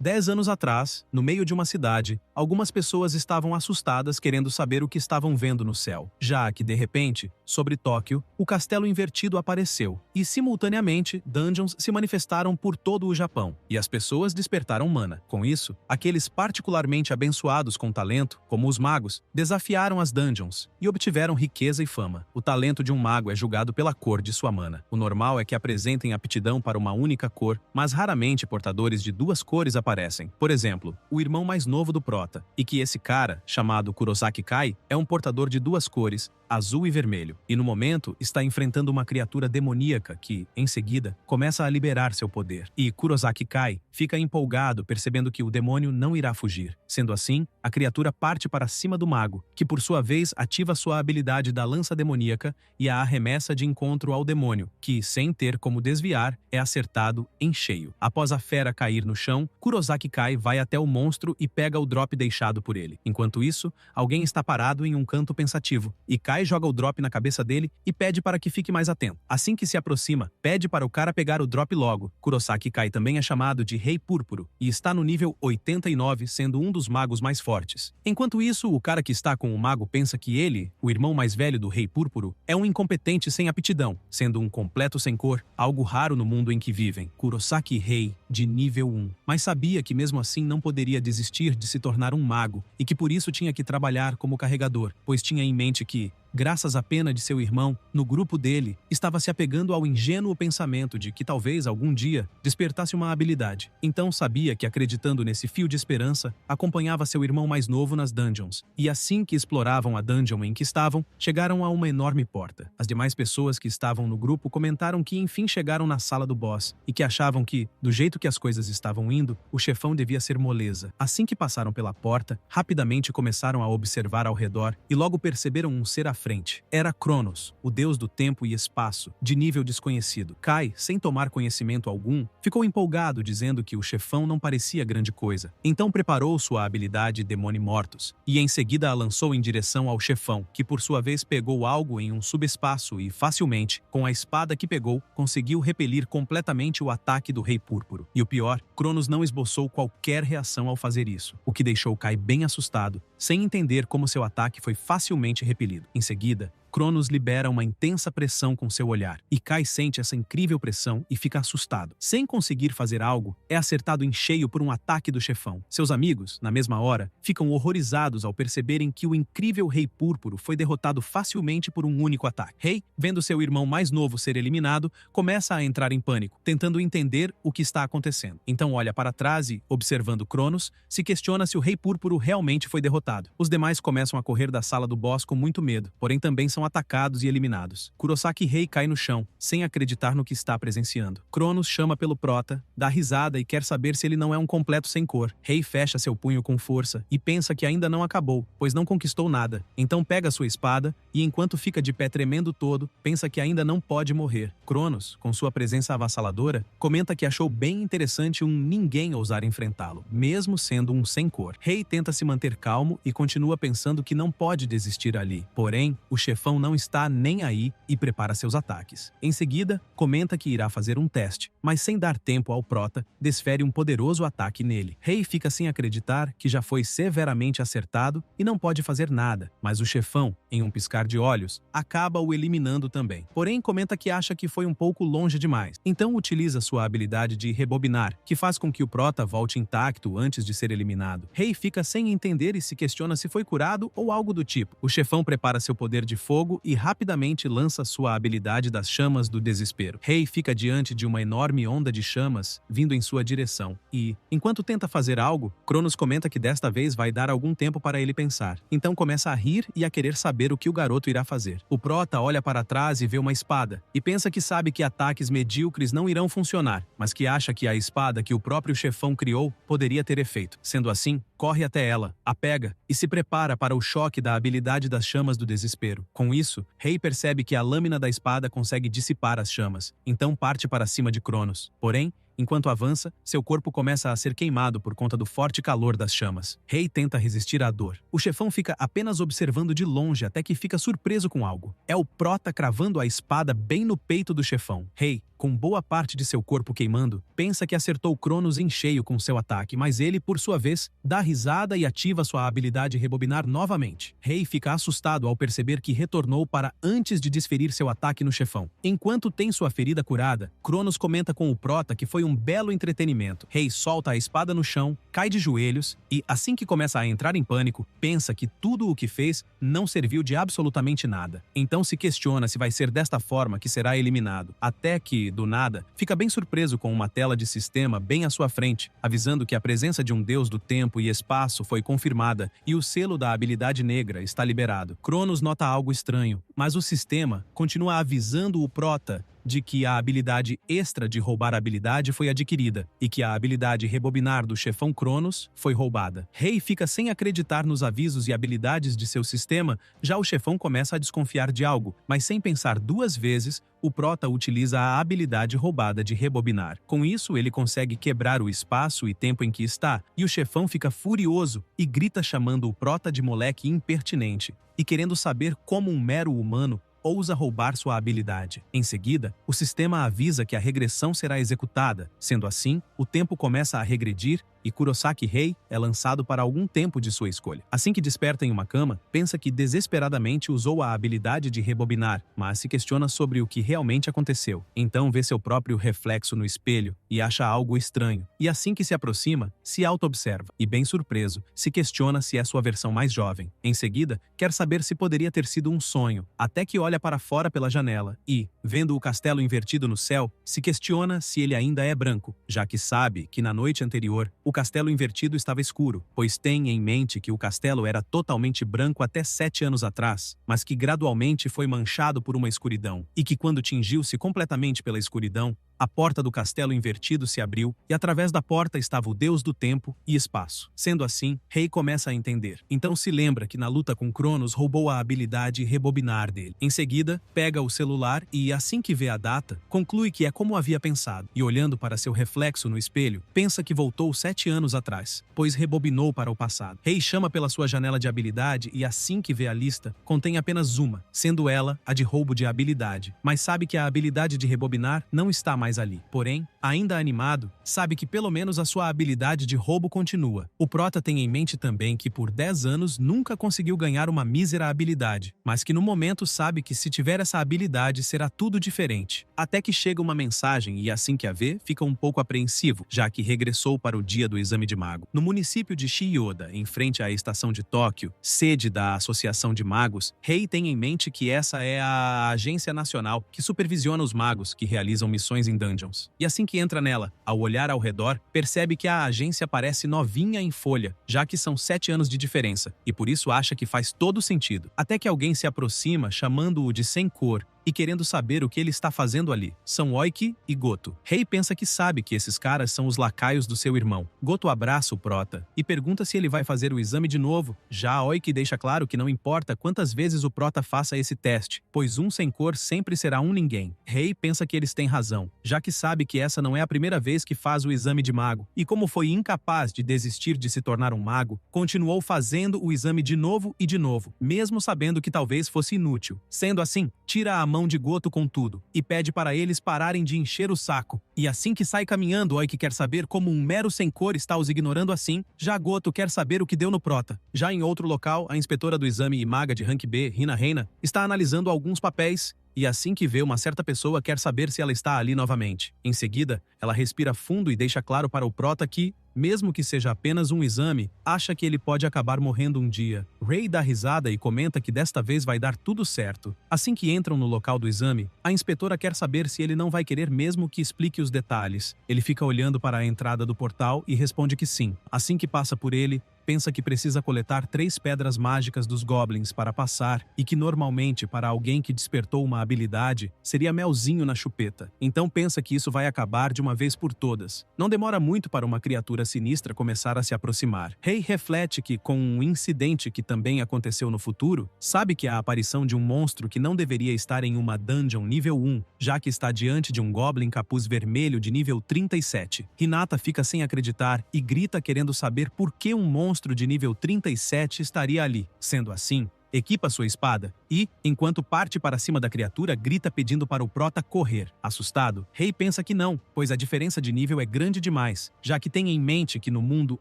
10 anos atrás, no meio de uma cidade, algumas pessoas estavam assustadas querendo saber o que estavam vendo no céu, já que, de repente, sobre Tóquio, o castelo invertido apareceu, e simultaneamente, dungeons se manifestaram por todo o Japão, e as pessoas despertaram mana. Com isso, aqueles particularmente abençoados com talento, como os magos, desafiaram as dungeons e obtiveram riqueza e fama. O talento de um mago é julgado pela cor de sua mana. O normal é que apresentem aptidão para uma única cor, mas raramente portadores de duas cores aparecem. Por exemplo, o irmão mais novo do prota, e que esse cara, chamado Kurosaki Kai, é um portador de duas cores, azul e vermelho, e no momento está enfrentando uma criatura demoníaca que, em seguida, começa a liberar seu poder. E Kurosaki Kai fica empolgado percebendo que o demônio não irá fugir. Sendo assim, a criatura parte para cima do mago, que por sua vez ativa sua habilidade da lança demoníaca e a arremessa de encontro ao demônio, que, sem ter como desviar, é acertado em cheio. Após a fera cair no chão, Kurosaki Kai vai até o monstro e pega o drop deixado por ele. Enquanto isso, alguém está parado em um canto pensativo, e Kai joga o drop na cabeça dele e pede para que fique mais atento. Assim que se aproxima, pede para o cara pegar o drop logo. Kurosaki Kai também é chamado de Rei Púrpuro, e está no nível 89, sendo um dos magos mais fortes. Enquanto isso, o cara que está com o mago pensa que ele, o irmão mais velho do Rei Púrpuro, é um incompetente sem aptidão, sendo um completo sem cor, algo raro no mundo em que vivem. Kurosaki Rei, de nível 1. Mas sabia que mesmo assim não poderia desistir de se tornar um mago, e que por isso tinha que trabalhar como carregador, pois tinha em mente que, graças à pena de seu irmão, no grupo dele, estava se apegando ao ingênuo pensamento de que talvez algum dia despertasse uma habilidade. Então sabia que, acreditando nesse fio de esperança, acompanhava seu irmão mais novo nas dungeons. E assim que exploravam a dungeon em que estavam, chegaram a uma enorme porta. As demais pessoas que estavam no grupo comentaram que enfim chegaram na sala do boss e que achavam que, do jeito que as coisas estavam indo, o chefão devia ser moleza. Assim que passaram pela porta, rapidamente começaram a observar ao redor e logo perceberam um ser à frente. Era Cronos, o deus do tempo e espaço, de nível desconhecido. Kai, sem tomar conhecimento algum, ficou empolgado dizendo que o chefão não parecia grande coisa. Então preparou sua habilidade Demônio Mortos e em seguida a lançou em direção ao chefão, que por sua vez pegou algo em um subespaço e facilmente, com a espada que pegou, conseguiu repelir completamente o ataque do Rei Púrpuro. E o pior, Cronos não esboçou qualquer reação ao fazer isso, o que deixou Kai bem assustado, sem entender como seu ataque foi facilmente repelido. Em seguida, Cronos libera uma intensa pressão com seu olhar, e Kai sente essa incrível pressão e fica assustado. Sem conseguir fazer algo, é acertado em cheio por um ataque do chefão. Seus amigos, na mesma hora, ficam horrorizados ao perceberem que o incrível Rei Púrpuro foi derrotado facilmente por um único ataque. Rei, vendo seu irmão mais novo ser eliminado, começa a entrar em pânico, tentando entender o que está acontecendo. Então olha para trás e, observando Cronos, se questiona se o Rei Púrpuro realmente foi derrotado. Os demais começam a correr da sala do boss com muito medo, porém também são atacados e eliminados. Kurosaki Rei cai no chão, sem acreditar no que está presenciando. Cronos chama pelo prota, dá risada e quer saber se ele não é um completo sem cor. Rei fecha seu punho com força e pensa que ainda não acabou, pois não conquistou nada. Então pega sua espada e, enquanto fica de pé tremendo todo, pensa que ainda não pode morrer. Cronos, com sua presença avassaladora, comenta que achou bem interessante um ninguém ousar enfrentá-lo, mesmo sendo um sem cor. Rei tenta se manter calmo e continua pensando que não pode desistir ali. Porém, o chefão não está nem aí e prepara seus ataques. Em seguida, comenta que irá fazer um teste, mas sem dar tempo ao prota, desfere um poderoso ataque nele. Rei fica sem acreditar que já foi severamente acertado e não pode fazer nada, mas o chefão, em um piscar de olhos, acaba o eliminando também. Porém, comenta que acha que foi um pouco longe demais. Então utiliza sua habilidade de rebobinar, que faz com que o prota volte intacto antes de ser eliminado. Rei fica sem entender e se questiona se foi curado ou algo do tipo. O chefão prepara seu poder de fogo e rapidamente lança sua habilidade das chamas do desespero. Rei fica diante de uma enorme onda de chamas vindo em sua direção e, enquanto tenta fazer algo, Cronos comenta que desta vez vai dar algum tempo para ele pensar. Então começa a rir e a querer saber o que o garoto irá fazer. O prota olha para trás e vê uma espada e pensa que sabe que ataques medíocres não irão funcionar, mas que acha que a espada que o próprio chefão criou poderia ter efeito. Sendo assim, corre até ela, a pega e se prepara para o choque da habilidade das chamas do desespero. Com isso, Rei percebe que a lâmina da espada consegue dissipar as chamas, então parte para cima de Cronos. Porém, enquanto avança, seu corpo começa a ser queimado por conta do forte calor das chamas. Rei tenta resistir à dor. O chefão fica apenas observando de longe até que fica surpreso com algo. É o prota cravando a espada bem no peito do chefão. Rei, com boa parte de seu corpo queimando, pensa que acertou Cronos em cheio com seu ataque, mas ele, por sua vez, dá risada e ativa sua habilidade rebobinar novamente. Rei fica assustado ao perceber que retornou para antes de desferir seu ataque no chefão. Enquanto tem sua ferida curada, Cronos comenta com o Prota que foi um belo entretenimento. Rei solta a espada no chão, cai de joelhos e, assim que começa a entrar em pânico, pensa que tudo o que fez não serviu de absolutamente nada. Então se questiona se vai ser desta forma que será eliminado, até que, do nada, fica bem surpreso com uma tela de sistema bem à sua frente, avisando que a presença de um deus do tempo e espaço foi confirmada e o selo da habilidade negra está liberado. Cronos nota algo estranho, mas o sistema continua avisando o Prota de que a habilidade extra de roubar a habilidade foi adquirida e que a habilidade rebobinar do chefão Cronos foi roubada. Rei fica sem acreditar nos avisos e habilidades de seu sistema, já o chefão começa a desconfiar de algo, mas sem pensar duas vezes, o Prota utiliza a habilidade roubada de rebobinar. Com isso, ele consegue quebrar o espaço e tempo em que está, e o chefão fica furioso e grita chamando o Prota de moleque impertinente e querendo saber como um mero humano ousa roubar sua habilidade. Em seguida, o sistema avisa que a regressão será executada. Sendo assim, o tempo começa a regredir e Kurosaki Rei é lançado para algum tempo de sua escolha. Assim que desperta em uma cama, pensa que desesperadamente usou a habilidade de rebobinar, mas se questiona sobre o que realmente aconteceu. Então vê seu próprio reflexo no espelho e acha algo estranho. E assim que se aproxima, se auto-observa e, bem surpreso, se questiona se é sua versão mais jovem. Em seguida, quer saber se poderia ter sido um sonho, até que olha para fora pela janela e, vendo o castelo invertido no céu, se questiona se ele ainda é branco, já que sabe que na noite anterior o castelo invertido estava escuro, pois tem em mente que o castelo era totalmente branco até 7 anos atrás, mas que gradualmente foi manchado por uma escuridão, e que quando tingiu-se completamente pela escuridão, a porta do castelo invertido se abriu e através da porta estava o deus do tempo e espaço. Sendo assim, Rei começa a entender. Então se lembra que na luta com Cronos roubou a habilidade rebobinar dele. Em seguida, pega o celular e, assim que vê a data, conclui que é como havia pensado. E olhando para seu reflexo no espelho, pensa que voltou 7 anos atrás, pois rebobinou para o passado. Rei chama pela sua janela de habilidade e, assim que vê a lista, contém apenas uma, sendo ela a de roubo de habilidade. Mas sabe que a habilidade de rebobinar não está mais ali. Porém, ainda animado, sabe que pelo menos a sua habilidade de roubo continua. O Prota tem em mente também que por 10 anos nunca conseguiu ganhar uma mísera habilidade, mas que no momento sabe que se tiver essa habilidade será tudo diferente. Até que chega uma mensagem e assim que a vê, fica um pouco apreensivo, já que regressou para o dia do exame de mago. No município de Chiyoda, em frente à estação de Tóquio, sede da Associação de Magos, Rei tem em mente que essa é a agência nacional que supervisiona os magos que realizam missões em dungeons. E assim que entra nela, ao olhar ao redor, percebe que a agência parece novinha em folha, já que são 7 anos de diferença, e por isso acha que faz todo sentido. Até que alguém se aproxima chamando-o de sem cor e querendo saber o que ele está fazendo ali. São Oiki e Goto. Rei pensa que sabe que esses caras são os lacaios do seu irmão. Goto abraça o Prota e pergunta se ele vai fazer o exame de novo. Já Oiki deixa claro que não importa quantas vezes o Prota faça esse teste, pois um sem cor sempre será um ninguém. Rei pensa que eles têm razão, já que sabe que essa não é a primeira vez que faz o exame de mago, e como foi incapaz de desistir de se tornar um mago, continuou fazendo o exame de novo e de novo, mesmo sabendo que talvez fosse inútil. Sendo assim, tira a mão de Goto com tudo e pede para eles pararem de encher o saco. E assim que sai caminhando, Oiki quer saber como um mero sem cor está os ignorando assim, já Goto quer saber o que deu no Prota. Já em outro local, a inspetora do exame e maga de rank B, Hina Reina, está analisando alguns papéis e assim que vê uma certa pessoa quer saber se ela está ali novamente. Em seguida, ela respira fundo e deixa claro para o Prota que, mesmo que seja apenas um exame, acha que ele pode acabar morrendo um dia. Rei dá risada e comenta que desta vez vai dar tudo certo. Assim que entram no local do exame, a inspetora quer saber se ele não vai querer mesmo que explique os detalhes. Ele fica olhando para a entrada do portal e responde que sim. Assim que passa por ele, pensa que precisa coletar 3 pedras mágicas dos goblins para passar e que normalmente para alguém que despertou uma habilidade seria melzinho na chupeta. Então pensa que isso vai acabar de uma vez por todas. Não demora muito para uma criatura sinistra começar a se aproximar. Rei reflete que, com um incidente que também aconteceu no futuro, sabe que a aparição de um monstro que não deveria estar em uma dungeon nível 1, já que está diante de um goblin capuz vermelho de nível 37. Hinata fica sem acreditar e grita querendo saber por que um monstro de nível 37 estaria ali. Sendo assim, equipa sua espada e, enquanto parte para cima da criatura, grita pedindo para o Prota correr. Assustado, Rei pensa que não, pois a diferença de nível é grande demais, já que tem em mente que no mundo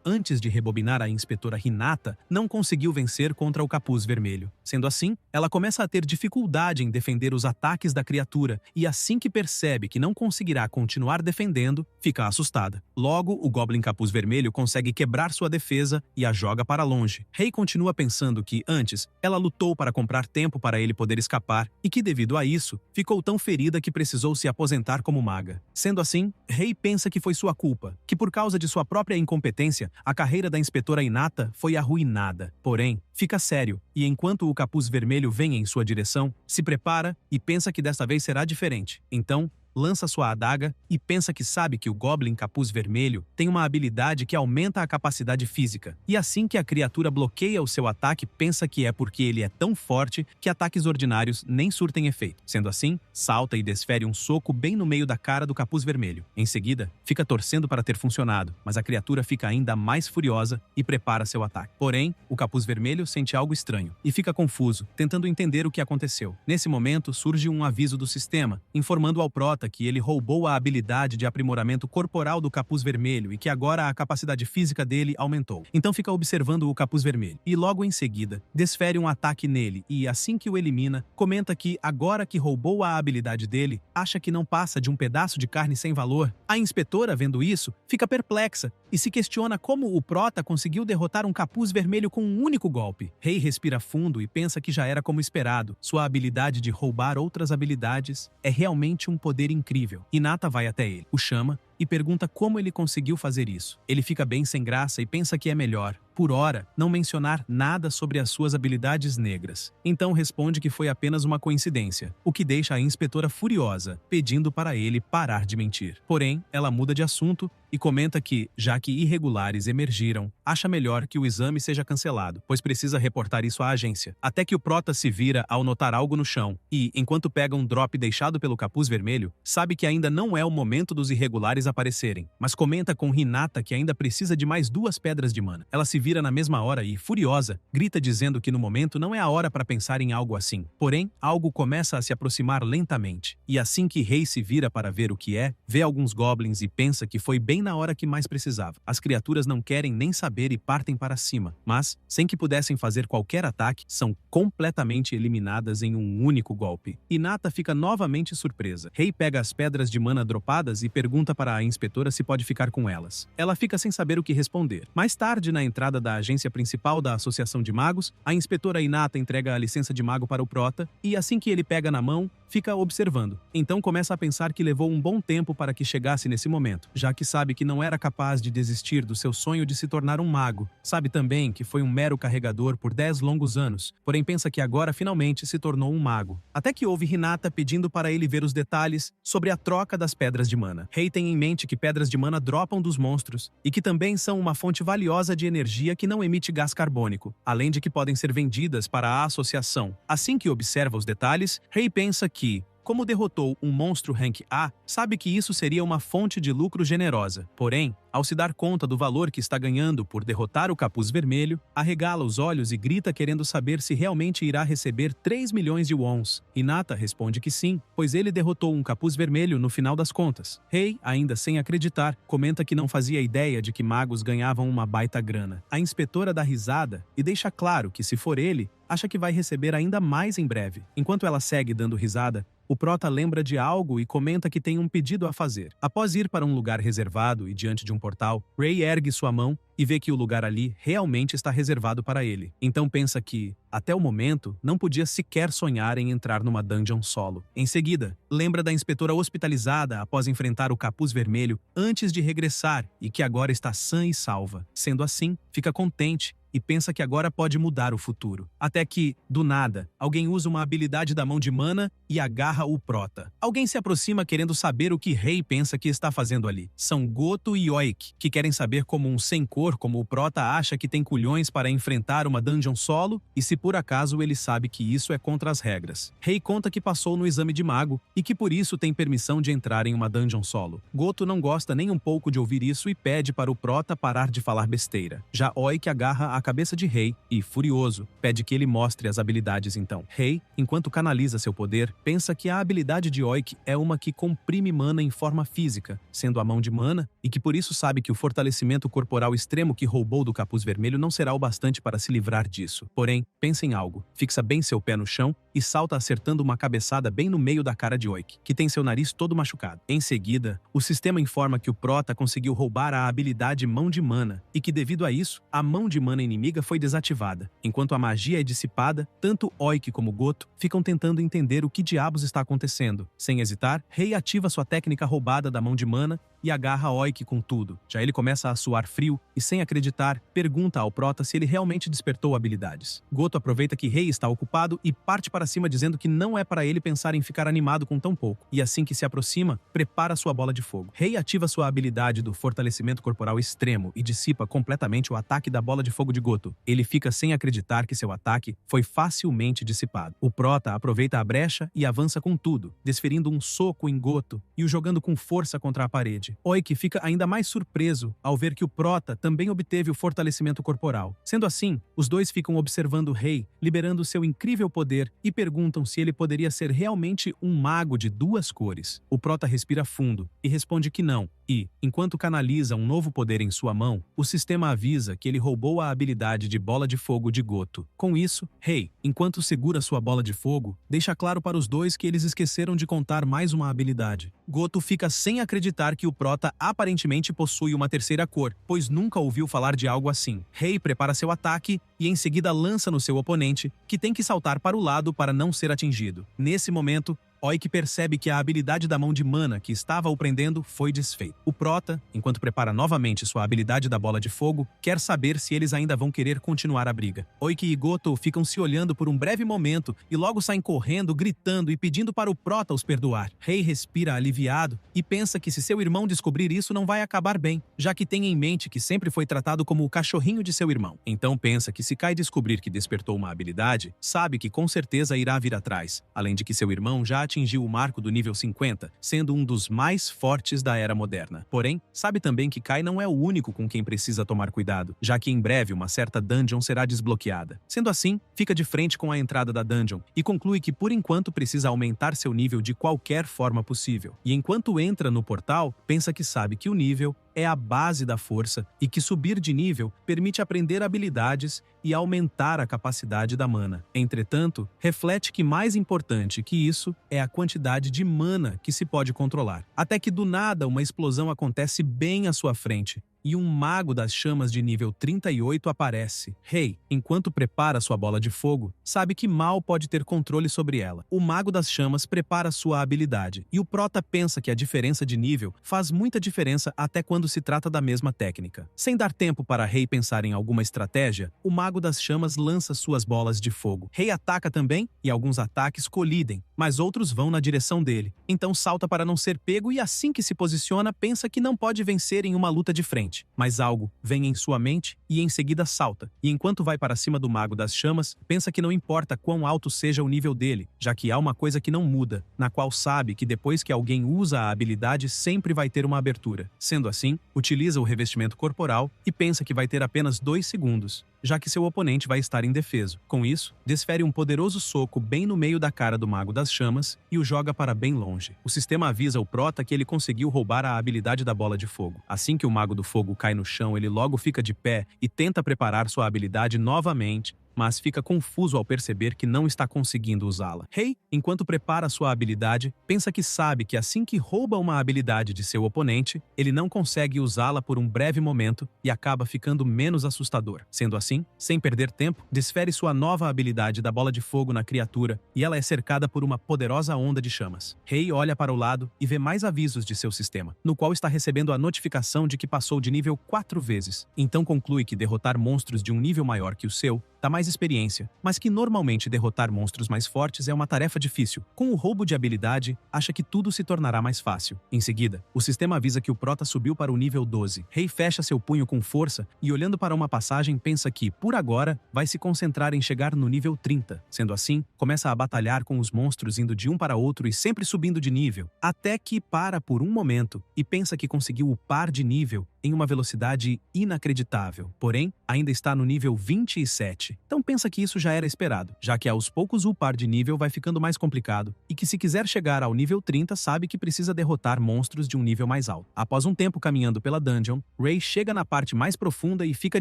antes de rebobinar a inspetora Hinata, não conseguiu vencer contra o Capuz Vermelho. Sendo assim, ela começa a ter dificuldade em defender os ataques da criatura e assim que percebe que não conseguirá continuar defendendo, fica assustada. Logo, o Goblin Capuz Vermelho consegue quebrar sua defesa e a joga para longe. Rei continua pensando que, antes, ela lutou para comprar tempo para ele poder escapar e que, devido a isso, ficou tão ferida que precisou se aposentar como maga. Sendo assim, Rei pensa que foi sua culpa, que por causa de sua própria incompetência, a carreira da inspetora Hinata foi arruinada. Porém, fica sério e, enquanto o Capuz Vermelho vem em sua direção, se prepara e pensa que desta vez será diferente. Então, lança sua adaga e pensa que sabe que o Goblin Capuz Vermelho tem uma habilidade que aumenta a capacidade física. E assim que a criatura bloqueia o seu ataque, pensa que é porque ele é tão forte que ataques ordinários nem surtem efeito. Sendo assim, salta e desfere um soco bem no meio da cara do Capuz Vermelho. Em seguida, fica torcendo para ter funcionado, mas a criatura fica ainda mais furiosa e prepara seu ataque. Porém, o Capuz Vermelho sente algo estranho e fica confuso, tentando entender o que aconteceu. Nesse momento, surge um aviso do sistema, informando ao Prota que ele roubou a habilidade de aprimoramento corporal do Capuz Vermelho e que agora a capacidade física dele aumentou. Então fica observando o Capuz Vermelho e logo em seguida desfere um ataque nele e, assim que o elimina, comenta que agora que roubou a habilidade dele, acha que não passa de um pedaço de carne sem valor. A inspetora, vendo isso, fica perplexa e se questiona como o Prota conseguiu derrotar um Capuz Vermelho com um único golpe. Rei respira fundo e pensa que já era como esperado. Sua habilidade de roubar outras habilidades é realmente um poder incrível. Hinata vai até ele, o chama e pergunta como ele conseguiu fazer isso. Ele fica bem sem graça e pensa que é melhor, por hora, não mencionar nada sobre as suas habilidades negras. Então responde que foi apenas uma coincidência, o que deixa a inspetora furiosa, pedindo para ele parar de mentir. Porém, ela muda de assunto e comenta que, já que irregulares emergiram, acha melhor que o exame seja cancelado, pois precisa reportar isso à agência. Até que o Prota se vira ao notar algo no chão e, enquanto pega um drop deixado pelo Capuz Vermelho, sabe que ainda não é o momento dos irregulares aparecerem, mas comenta com Hinata que ainda precisa de mais 2 pedras de mana. Ela se vira na mesma hora e, furiosa, grita dizendo que no momento não é a hora para pensar em algo assim. Porém, algo começa a se aproximar lentamente, e assim que Rei se vira para ver o que é, vê alguns goblins e pensa que foi bem na hora que mais precisava. As criaturas não querem nem saber e partem para cima, mas, sem que pudessem fazer qualquer ataque, são completamente eliminadas em um único golpe. Hinata fica novamente surpresa. Rei pega as pedras de mana dropadas e pergunta para a inspetora se pode ficar com elas. Ela fica sem saber o que responder. Mais tarde, na entrada da agência principal da Associação de Magos, a inspetora Hinata entrega a licença de mago para o Prota e, assim que ele pega na mão, fica observando. Então começa a pensar que levou um bom tempo para que chegasse nesse momento, já que sabe que não era capaz de desistir do seu sonho de se tornar um mago. Sabe também que foi um mero carregador por 10 longos anos, porém pensa que agora finalmente se tornou um mago. Até que ouve Hinata pedindo para ele ver os detalhes sobre a troca das pedras de mana. Rei tem em mente que pedras de mana dropam dos monstros e que também são uma fonte valiosa de energia que não emite gás carbônico, além de que podem ser vendidas para a associação. Assim que observa os detalhes, Rei pensa que, como derrotou um monstro rank A, sabe que isso seria uma fonte de lucro generosa. Porém, ao se dar conta do valor que está ganhando por derrotar o Capuz Vermelho, arregala os olhos e grita querendo saber se realmente irá receber 3 milhões de wons. Hinata responde que sim, pois ele derrotou um Capuz Vermelho no final das contas. Rei, ainda sem acreditar, comenta que não fazia ideia de que magos ganhavam uma baita grana. A inspetora dá risada e deixa claro que, se for ele, acha que vai receber ainda mais em breve. Enquanto ela segue dando risada, o Prota lembra de algo e comenta que tem um pedido a fazer. Após ir para um lugar reservado e diante de um portal, Rei ergue sua mão e vê que o lugar ali realmente está reservado para ele. Então pensa que, até o momento, não podia sequer sonhar em entrar numa dungeon solo. Em seguida, lembra da inspetora hospitalizada após enfrentar o Capuz Vermelho antes de regressar e que agora está sã e salva. Sendo assim, fica contente e pensa que agora pode mudar o futuro. Até que, do nada, alguém usa uma habilidade da mão de mana e agarra o Prota. Alguém se aproxima querendo saber o que Rei pensa que está fazendo ali. São Goto e Oik, que querem saber como um sem-cor como o Prota acha que tem culhões para enfrentar uma dungeon solo e se por acaso ele sabe que isso é contra as regras. Rei conta que passou no exame de mago e que por isso tem permissão de entrar em uma dungeon solo. Goto não gosta nem um pouco de ouvir isso e pede para o Prota parar de falar besteira. Já Oik agarra a cabeça de Rei e, furioso, pede que ele mostre as habilidades então. Rei, enquanto canaliza seu poder, pensa que a habilidade de Oik é uma que comprime mana em forma física, sendo a mão de mana, e que por isso sabe que o fortalecimento corporal extremo que roubou do Capuz Vermelho não será o bastante para se livrar disso. Porém, pensa em algo, fixa bem seu pé no chão e salta acertando uma cabeçada bem no meio da cara de Oik, que tem seu nariz todo machucado. Em seguida, o sistema informa que o Prota conseguiu roubar a habilidade Mão de Mana, e que devido a isso, a mão de mana inimiga foi desativada. Enquanto a magia é dissipada, tanto Oik como Goto ficam tentando entender o que diabos está acontecendo. Sem hesitar, Rei ativa sua técnica roubada da mão de mana e agarra Oik com tudo. Já ele começa a suar frio e, sem acreditar, pergunta ao Prota se ele realmente despertou habilidades. Goto aproveita que Rei está ocupado e parte para cima dizendo que não é para ele pensar em ficar animado com tão pouco. E assim que se aproxima, prepara sua bola de fogo. Rei ativa sua habilidade do fortalecimento corporal extremo e dissipa completamente o ataque da bola de fogo de Goto. Ele fica sem acreditar que seu ataque foi facilmente dissipado. O Prota aproveita a brecha e avança com tudo, desferindo um soco em Goto e o jogando com força contra a parede. Oik fica ainda mais surpreso ao ver que o Prota também obteve o fortalecimento corporal. Sendo assim, os dois ficam observando o Rei, liberando seu incrível poder, e perguntam se ele poderia ser realmente um mago de duas cores. O Prota respira fundo e responde que não, e, enquanto canaliza um novo poder em sua mão, o sistema avisa que ele roubou a habilidade de bola de fogo de Goto. Com isso, Rei, enquanto segura sua bola de fogo, deixa claro para os dois que eles esqueceram de contar mais uma habilidade. Goto fica sem acreditar que o Prota aparentemente possui uma terceira cor, pois nunca ouviu falar de algo assim. Rei prepara seu ataque e em seguida lança no seu oponente, que tem que saltar para o lado para não ser atingido. Nesse momento, Oik percebe que a habilidade da mão de mana que estava o prendendo foi desfeita. O Prota, enquanto prepara novamente sua habilidade da bola de fogo, quer saber se eles ainda vão querer continuar a briga. Oik e Goto ficam se olhando por um breve momento e logo saem correndo, gritando e pedindo para o Prota os perdoar. Rei respira aliviado e pensa que se seu irmão descobrir isso não vai acabar bem, já que tem em mente que sempre foi tratado como o cachorrinho de seu irmão. Então pensa que se Kai descobrir que despertou uma habilidade, sabe que com certeza irá vir atrás, além de que seu irmão já atingiu o marco do nível 50, sendo um dos mais fortes da era moderna. Porém, sabe também que Kai não é o único com quem precisa tomar cuidado, já que em breve uma certa dungeon será desbloqueada. Sendo assim, fica de frente com a entrada da dungeon e conclui que por enquanto precisa aumentar seu nível de qualquer forma possível. E enquanto entra no portal, pensa que sabe que o nível é a base da força e que subir de nível permite aprender habilidades e aumentar a capacidade da mana. Entretanto, reflete que mais importante que isso é a quantidade de mana que se pode controlar. Até que do nada uma explosão acontece bem à sua frente e um mago das chamas de nível 38 aparece. Rei, enquanto prepara sua bola de fogo, sabe que mal pode ter controle sobre ela. O mago das chamas prepara sua habilidade, e o Prota pensa que a diferença de nível faz muita diferença até quando se trata da mesma técnica. Sem dar tempo para Rei pensar em alguma estratégia, o mago das chamas lança suas bolas de fogo. Rei ataca também, e alguns ataques colidem, mas outros vão na direção dele. Então salta para não ser pego e assim que se posiciona, pensa que não pode vencer em uma luta de frente. Mas algo vem em sua mente e em seguida salta, e enquanto vai para cima do mago das chamas, pensa que não importa quão alto seja o nível dele, já que há uma coisa que não muda, na qual sabe que depois que alguém usa a habilidade sempre vai ter uma abertura. Sendo assim, utiliza o revestimento corporal e pensa que vai ter apenas 2 segundos, já que seu oponente vai estar indefeso. Com isso, desfere um poderoso soco bem no meio da cara do mago das chamas e o joga para bem longe. O sistema avisa o Prota que ele conseguiu roubar a habilidade da bola de fogo. Assim que o mago do fogo cai no chão, ele logo fica de pé e tenta preparar sua habilidade novamente, mas fica confuso ao perceber que não está conseguindo usá-la. Rei, enquanto prepara sua habilidade, pensa que sabe que assim que rouba uma habilidade de seu oponente, ele não consegue usá-la por um breve momento e acaba ficando menos assustador. Sendo assim, sem perder tempo, desfere sua nova habilidade da bola de fogo na criatura e ela é cercada por uma poderosa onda de chamas. Rei olha para o lado e vê mais avisos de seu sistema, no qual está recebendo a notificação de que passou de nível 4 vezes. Então conclui que derrotar monstros de um nível maior que o seu está mais mais experiência, mas que normalmente derrotar monstros mais fortes é uma tarefa difícil. Com o roubo de habilidade, acha que tudo se tornará mais fácil. Em seguida, o sistema avisa que o prota subiu para o nível 12. Rei fecha seu punho com força e, olhando para uma passagem, pensa que, por agora, vai se concentrar em chegar no nível 30. Sendo assim, começa a batalhar com os monstros indo de um para outro e sempre subindo de nível, até que para por um momento e pensa que conseguiu upar de nível em uma velocidade inacreditável. Porém, ainda está no nível 27. Então pensa que isso já era esperado, já que aos poucos o upar de nível vai ficando mais complicado e que se quiser chegar ao nível 30 sabe que precisa derrotar monstros de um nível mais alto. Após um tempo caminhando pela dungeon, Ray chega na parte mais profunda e fica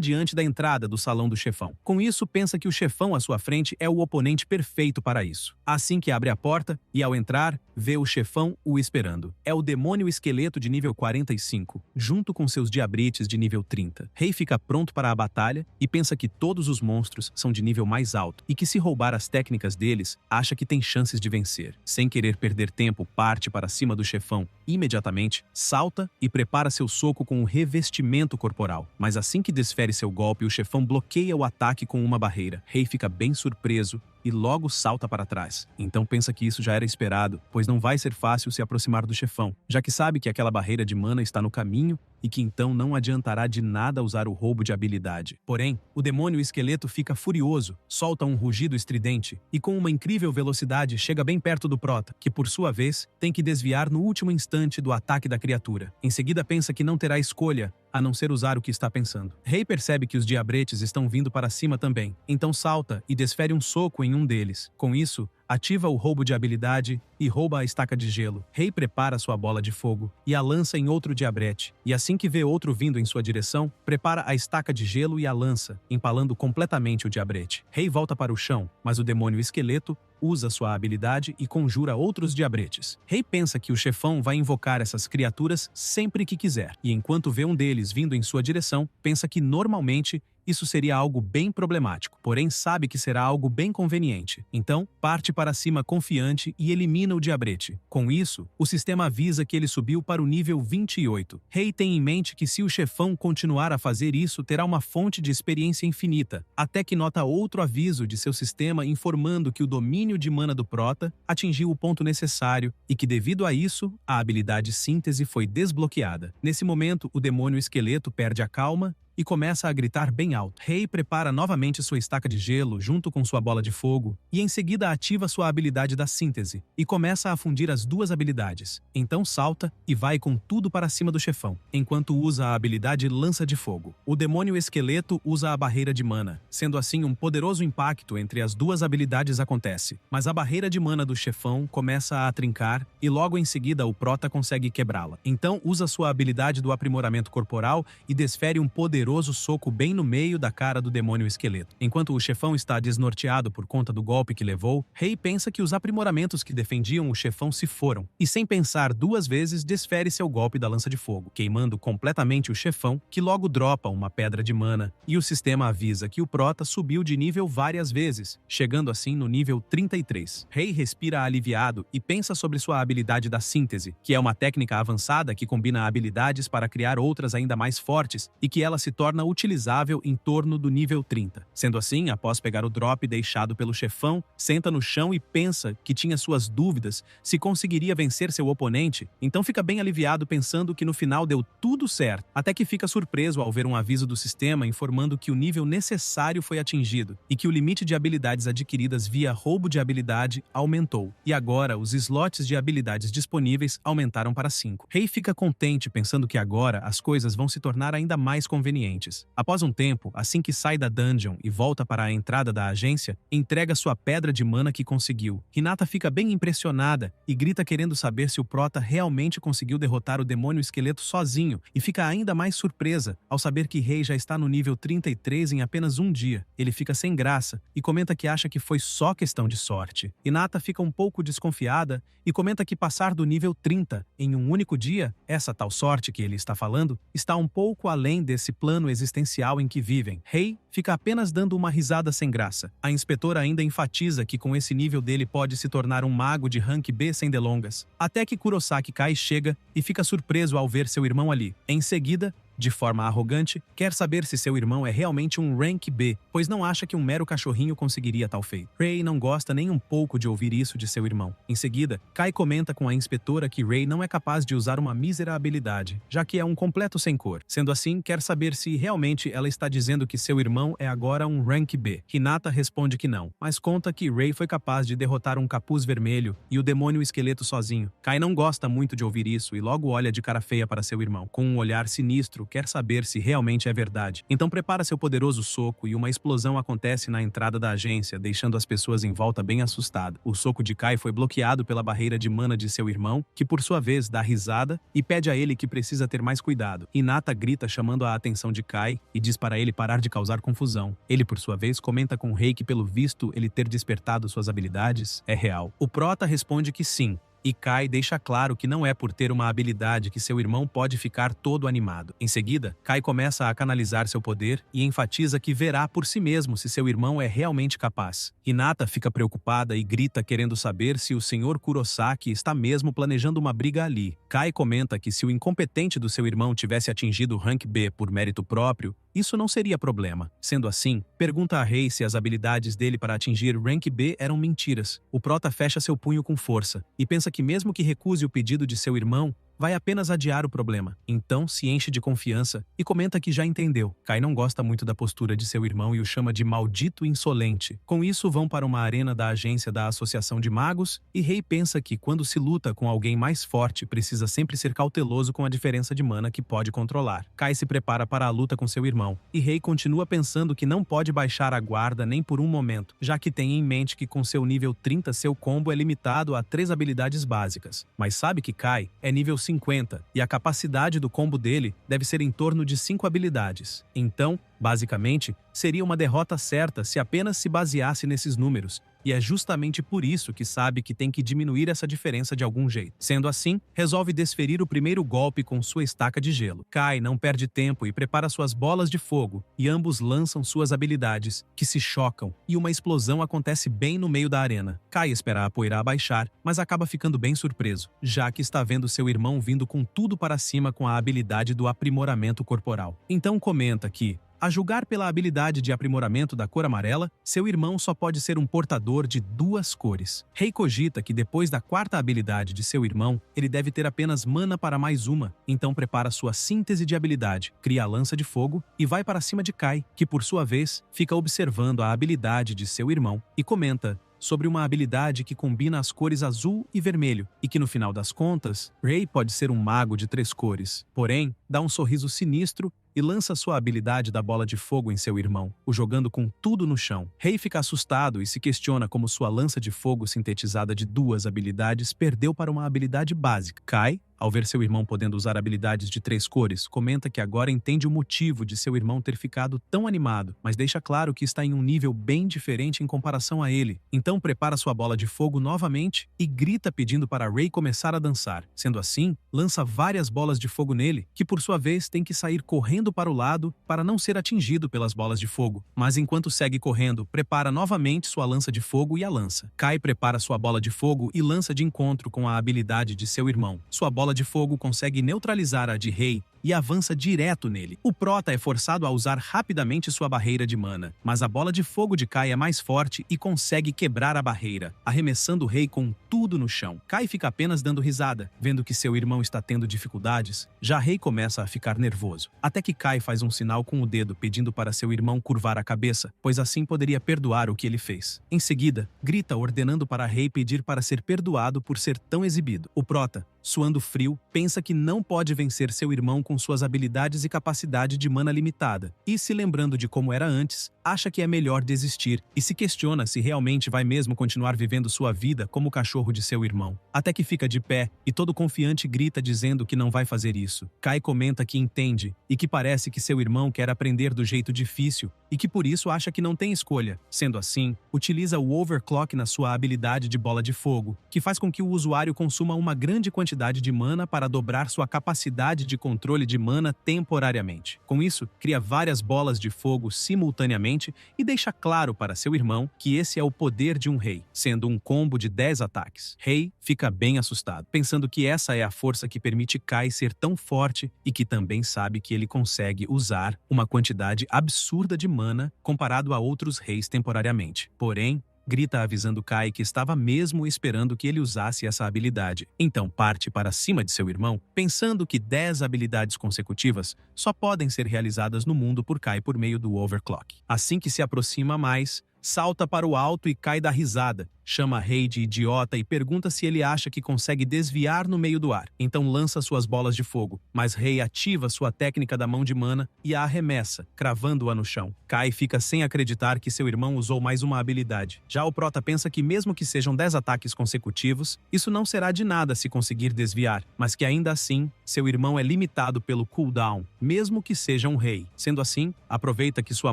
diante da entrada do salão do chefão. Com isso, pensa que o chefão à sua frente é o oponente perfeito para isso. Assim que abre a porta e ao entrar, vê o chefão o esperando. É o demônio esqueleto de nível 45, junto com seus diabretes de nível 30. Rei fica pronto para a batalha e pensa que todos os monstros são de nível mais alto e que se roubar as técnicas deles, acha que tem chances de vencer. Sem querer perder tempo, parte para cima do chefão. Imediatamente, salta e prepara seu soco com um revestimento corporal. Mas assim que desfere seu golpe, o chefão bloqueia o ataque com uma barreira. Rei fica bem surpreso e logo salta para trás. Então pensa que isso já era esperado, pois não vai ser fácil se aproximar do chefão, já que sabe que aquela barreira de mana está no caminho e que então não adiantará de nada usar o roubo de habilidade. Porém, o demônio esqueleto fica furioso, solta um rugido estridente e com uma incrível velocidade chega bem perto do prota, que por sua vez tem que desviar no último instante do ataque da criatura. Em seguida pensa que não terá escolha a não ser usar o que está pensando. Rei percebe que os diabretes estão vindo para cima também, então salta e desfere um soco em um deles. Com isso, ativa o roubo de habilidade e rouba a estaca de gelo. Rei prepara sua bola de fogo e a lança em outro diabrete, e assim que vê outro vindo em sua direção, prepara a estaca de gelo e a lança, empalando completamente o diabrete. Rei volta para o chão, mas o demônio esqueleto usa sua habilidade e conjura outros diabretes. Rei pensa que o chefão vai invocar essas criaturas sempre que quiser, e enquanto vê um deles vindo em sua direção, pensa que normalmente isso seria algo bem problemático, porém sabe que será algo bem conveniente. Então, parte para cima confiante e elimina o diabrete. Com isso, o sistema avisa que ele subiu para o nível 28. Rei tem em mente que se o chefão continuar a fazer isso, terá uma fonte de experiência infinita, até que nota outro aviso de seu sistema informando que o domínio de mana do prota atingiu o ponto necessário e que, devido a isso, a habilidade síntese foi desbloqueada. Nesse momento, o demônio esqueleto perde a calma e começa a gritar bem alto. Rei prepara novamente sua estaca de gelo junto com sua bola de fogo e em seguida ativa sua habilidade da síntese e começa a fundir as duas habilidades. Então salta e vai com tudo para cima do chefão, enquanto usa a habilidade lança de fogo. O demônio esqueleto usa a barreira de mana, sendo assim um poderoso impacto entre as duas habilidades acontece, mas a barreira de mana do chefão começa a trincar e logo em seguida o prota consegue quebrá-la. Então usa sua habilidade do aprimoramento corporal e desfere um poderoso soco bem no meio da cara do demônio esqueleto. Enquanto o chefão está desnorteado por conta do golpe que levou, Rei pensa que os aprimoramentos que defendiam o chefão se foram, e sem pensar duas vezes desfere seu golpe da lança de fogo, queimando completamente o chefão, que logo dropa uma pedra de mana, e o sistema avisa que o prota subiu de nível várias vezes, chegando assim no nível 33. Rei respira aliviado e pensa sobre sua habilidade da síntese, que é uma técnica avançada que combina habilidades para criar outras ainda mais fortes e que ela se torna utilizável em torno do nível 30. Sendo assim, após pegar o drop deixado pelo chefão, senta no chão e pensa que tinha suas dúvidas se conseguiria vencer seu oponente, então fica bem aliviado pensando que no final deu tudo certo, até que fica surpreso ao ver um aviso do sistema informando que o nível necessário foi atingido e que o limite de habilidades adquiridas via roubo de habilidade aumentou, e agora os slots de habilidades disponíveis aumentaram para 5. Rei fica contente pensando que agora as coisas vão se tornar ainda mais convenientes. Após um tempo, assim que sai da dungeon e volta para a entrada da agência, entrega sua pedra de mana que conseguiu. Hinata fica bem impressionada e grita querendo saber se o prota realmente conseguiu derrotar o demônio esqueleto sozinho, e fica ainda mais surpresa ao saber que Rei já está no nível 33 em apenas um dia. Ele fica sem graça e comenta que acha que foi só questão de sorte. Hinata fica um pouco desconfiada e comenta que passar do nível 30 em um único dia, essa tal sorte que ele está falando, está um pouco além desse plano existencial em que vivem. Rei fica apenas dando uma risada sem graça. A inspetora ainda enfatiza que com esse nível dele pode se tornar um mago de rank B sem delongas. Até que Kurosaki Kai chega e fica surpreso ao ver seu irmão ali. Em seguida, de forma arrogante, quer saber se seu irmão é realmente um Rank B, pois não acha que um mero cachorrinho conseguiria tal feito. Ray não gosta nem um pouco de ouvir isso de seu irmão. Em seguida, Kai comenta com a inspetora que Ray não é capaz de usar uma mísera habilidade, já que é um completo sem cor. Sendo assim, quer saber se realmente ela está dizendo que seu irmão é agora um Rank B. Hinata responde que não, mas conta que Ray foi capaz de derrotar um capuz vermelho e o demônio esqueleto sozinho. Kai não gosta muito de ouvir isso e logo olha de cara feia para seu irmão. Com um olhar sinistro, quer saber se realmente é verdade. Então prepara seu poderoso soco e uma explosão acontece na entrada da agência, deixando as pessoas em volta bem assustadas. O soco de Kai foi bloqueado pela barreira de mana de seu irmão, que por sua vez dá risada e pede a ele que precisa ter mais cuidado. Hinata grita chamando a atenção de Kai e diz para ele parar de causar confusão. Ele, por sua vez, comenta com Rei que pelo visto ele ter despertado suas habilidades é real. O prota responde que sim, e Kai deixa claro que não é por ter uma habilidade que seu irmão pode ficar todo animado. Em seguida, Kai começa a canalizar seu poder e enfatiza que verá por si mesmo se seu irmão é realmente capaz. Hinata fica preocupada e grita querendo saber se o Sr. Kurosaki está mesmo planejando uma briga ali. Kai comenta que se o incompetente do seu irmão tivesse atingido o Rank B por mérito próprio, isso não seria problema. Sendo assim, pergunta a Rei se as habilidades dele para atingir Rank B eram mentiras. O prota fecha seu punho com força e pensa que mesmo que recuse o pedido de seu irmão, vai apenas adiar o problema. Então se enche de confiança e comenta que já entendeu. Kai não gosta muito da postura de seu irmão e o chama de maldito insolente. Com isso, vão para uma arena da agência da Associação de Magos e Rei pensa que quando se luta com alguém mais forte, precisa sempre ser cauteloso com a diferença de mana que pode controlar. Kai se prepara para a luta com seu irmão e Rei continua pensando que não pode baixar a guarda nem por um momento, já que tem em mente que com seu nível 30 seu combo é limitado a 3 habilidades básicas. Mas sabe que Kai é nível 50 e a capacidade do combo dele deve ser em torno de 5 habilidades. Então, basicamente, seria uma derrota certa se apenas se baseasse nesses números, e é justamente por isso que sabe que tem que diminuir essa diferença de algum jeito. Sendo assim, resolve desferir o primeiro golpe com sua estaca de gelo. Kai não perde tempo e prepara suas bolas de fogo, e ambos lançam suas habilidades, que se chocam, e uma explosão acontece bem no meio da arena. Kai espera a poeira abaixar, mas acaba ficando bem surpreso, já que está vendo seu irmão vindo com tudo para cima com a habilidade do aprimoramento corporal. Então comenta que, a julgar pela habilidade de aprimoramento da cor amarela, seu irmão só pode ser um portador de 2 cores. Rei cogita que depois da 4ª habilidade de seu irmão, ele deve ter apenas mana para mais uma, então prepara sua síntese de habilidade, cria a lança de fogo e vai para cima de Kai, que por sua vez fica observando a habilidade de seu irmão e comenta sobre uma habilidade que combina as cores azul e vermelho, e que no final das contas, Rei pode ser um mago de 3 cores. Porém, dá um sorriso sinistro e lança sua habilidade da bola de fogo em seu irmão, o jogando com tudo no chão. Rei fica assustado e se questiona como sua lança de fogo sintetizada de 2 habilidades perdeu para uma habilidade básica. Kai, ao ver seu irmão podendo usar habilidades de 3 cores, comenta que agora entende o motivo de seu irmão ter ficado tão animado, mas deixa claro que está em um nível bem diferente em comparação a ele. Então prepara sua bola de fogo novamente e grita pedindo para Rei começar a dançar. Sendo assim, lança várias bolas de fogo nele, que por sua vez tem que sair correndo para o lado para não ser atingido pelas bolas de fogo. Mas enquanto segue correndo, prepara novamente sua lança de fogo e a lança. Kai prepara sua bola de fogo e lança de encontro com a habilidade de seu irmão. Sua bola de fogo consegue neutralizar a de Rei e avança direto nele. O prota é forçado a usar rapidamente sua barreira de mana, mas a bola de fogo de Kai é mais forte e consegue quebrar a barreira, arremessando o Rei com tudo no chão. Kai fica apenas dando risada, vendo que seu irmão está tendo dificuldades. Já Rei começa a ficar nervoso, até que Kai faz um sinal com o dedo pedindo para seu irmão curvar a cabeça, pois assim poderia perdoar o que ele fez. Em seguida, grita ordenando para Rei pedir para ser perdoado por ser tão exibido. O prota, suando frio, pensa que não pode vencer seu irmão com suas habilidades e capacidade de mana limitada, e se lembrando de como era antes, acha que é melhor desistir e se questiona se realmente vai mesmo continuar vivendo sua vida como o cachorro de seu irmão. Até que fica de pé e todo confiante grita dizendo que não vai fazer isso. Kai comenta que entende e que parece que seu irmão quer aprender do jeito difícil e que por isso acha que não tem escolha. Sendo assim, utiliza o Overclock na sua habilidade de bola de fogo, que faz com que o usuário consuma uma grande quantidade quantidade de mana para dobrar sua capacidade de controle de mana temporariamente. Com isso, cria várias bolas de fogo simultaneamente e deixa claro para seu irmão que esse é o poder de um rei, sendo um combo de 10 ataques. Rei fica bem assustado, pensando que essa é a força que permite Kai ser tão forte e que também sabe que ele consegue usar uma quantidade absurda de mana comparado a outros reis temporariamente. Porém, grita avisando Kai que estava mesmo esperando que ele usasse essa habilidade. Então parte para cima de seu irmão, pensando que 10 habilidades consecutivas só podem ser realizadas no mundo por Kai por meio do Overclock. Assim que se aproxima mais, salta para o alto e Kai dá risada. Chama Rei de idiota e pergunta se ele acha que consegue desviar no meio do ar. Então lança suas bolas de fogo, mas Rei ativa sua técnica da mão de mana e a arremessa, cravando-a no chão. Kai fica sem acreditar que seu irmão usou mais uma habilidade. Já o prota pensa que mesmo que sejam 10 ataques consecutivos, isso não será de nada se conseguir desviar, mas que ainda assim, seu irmão é limitado pelo cooldown, mesmo que seja um rei. Sendo assim, aproveita que sua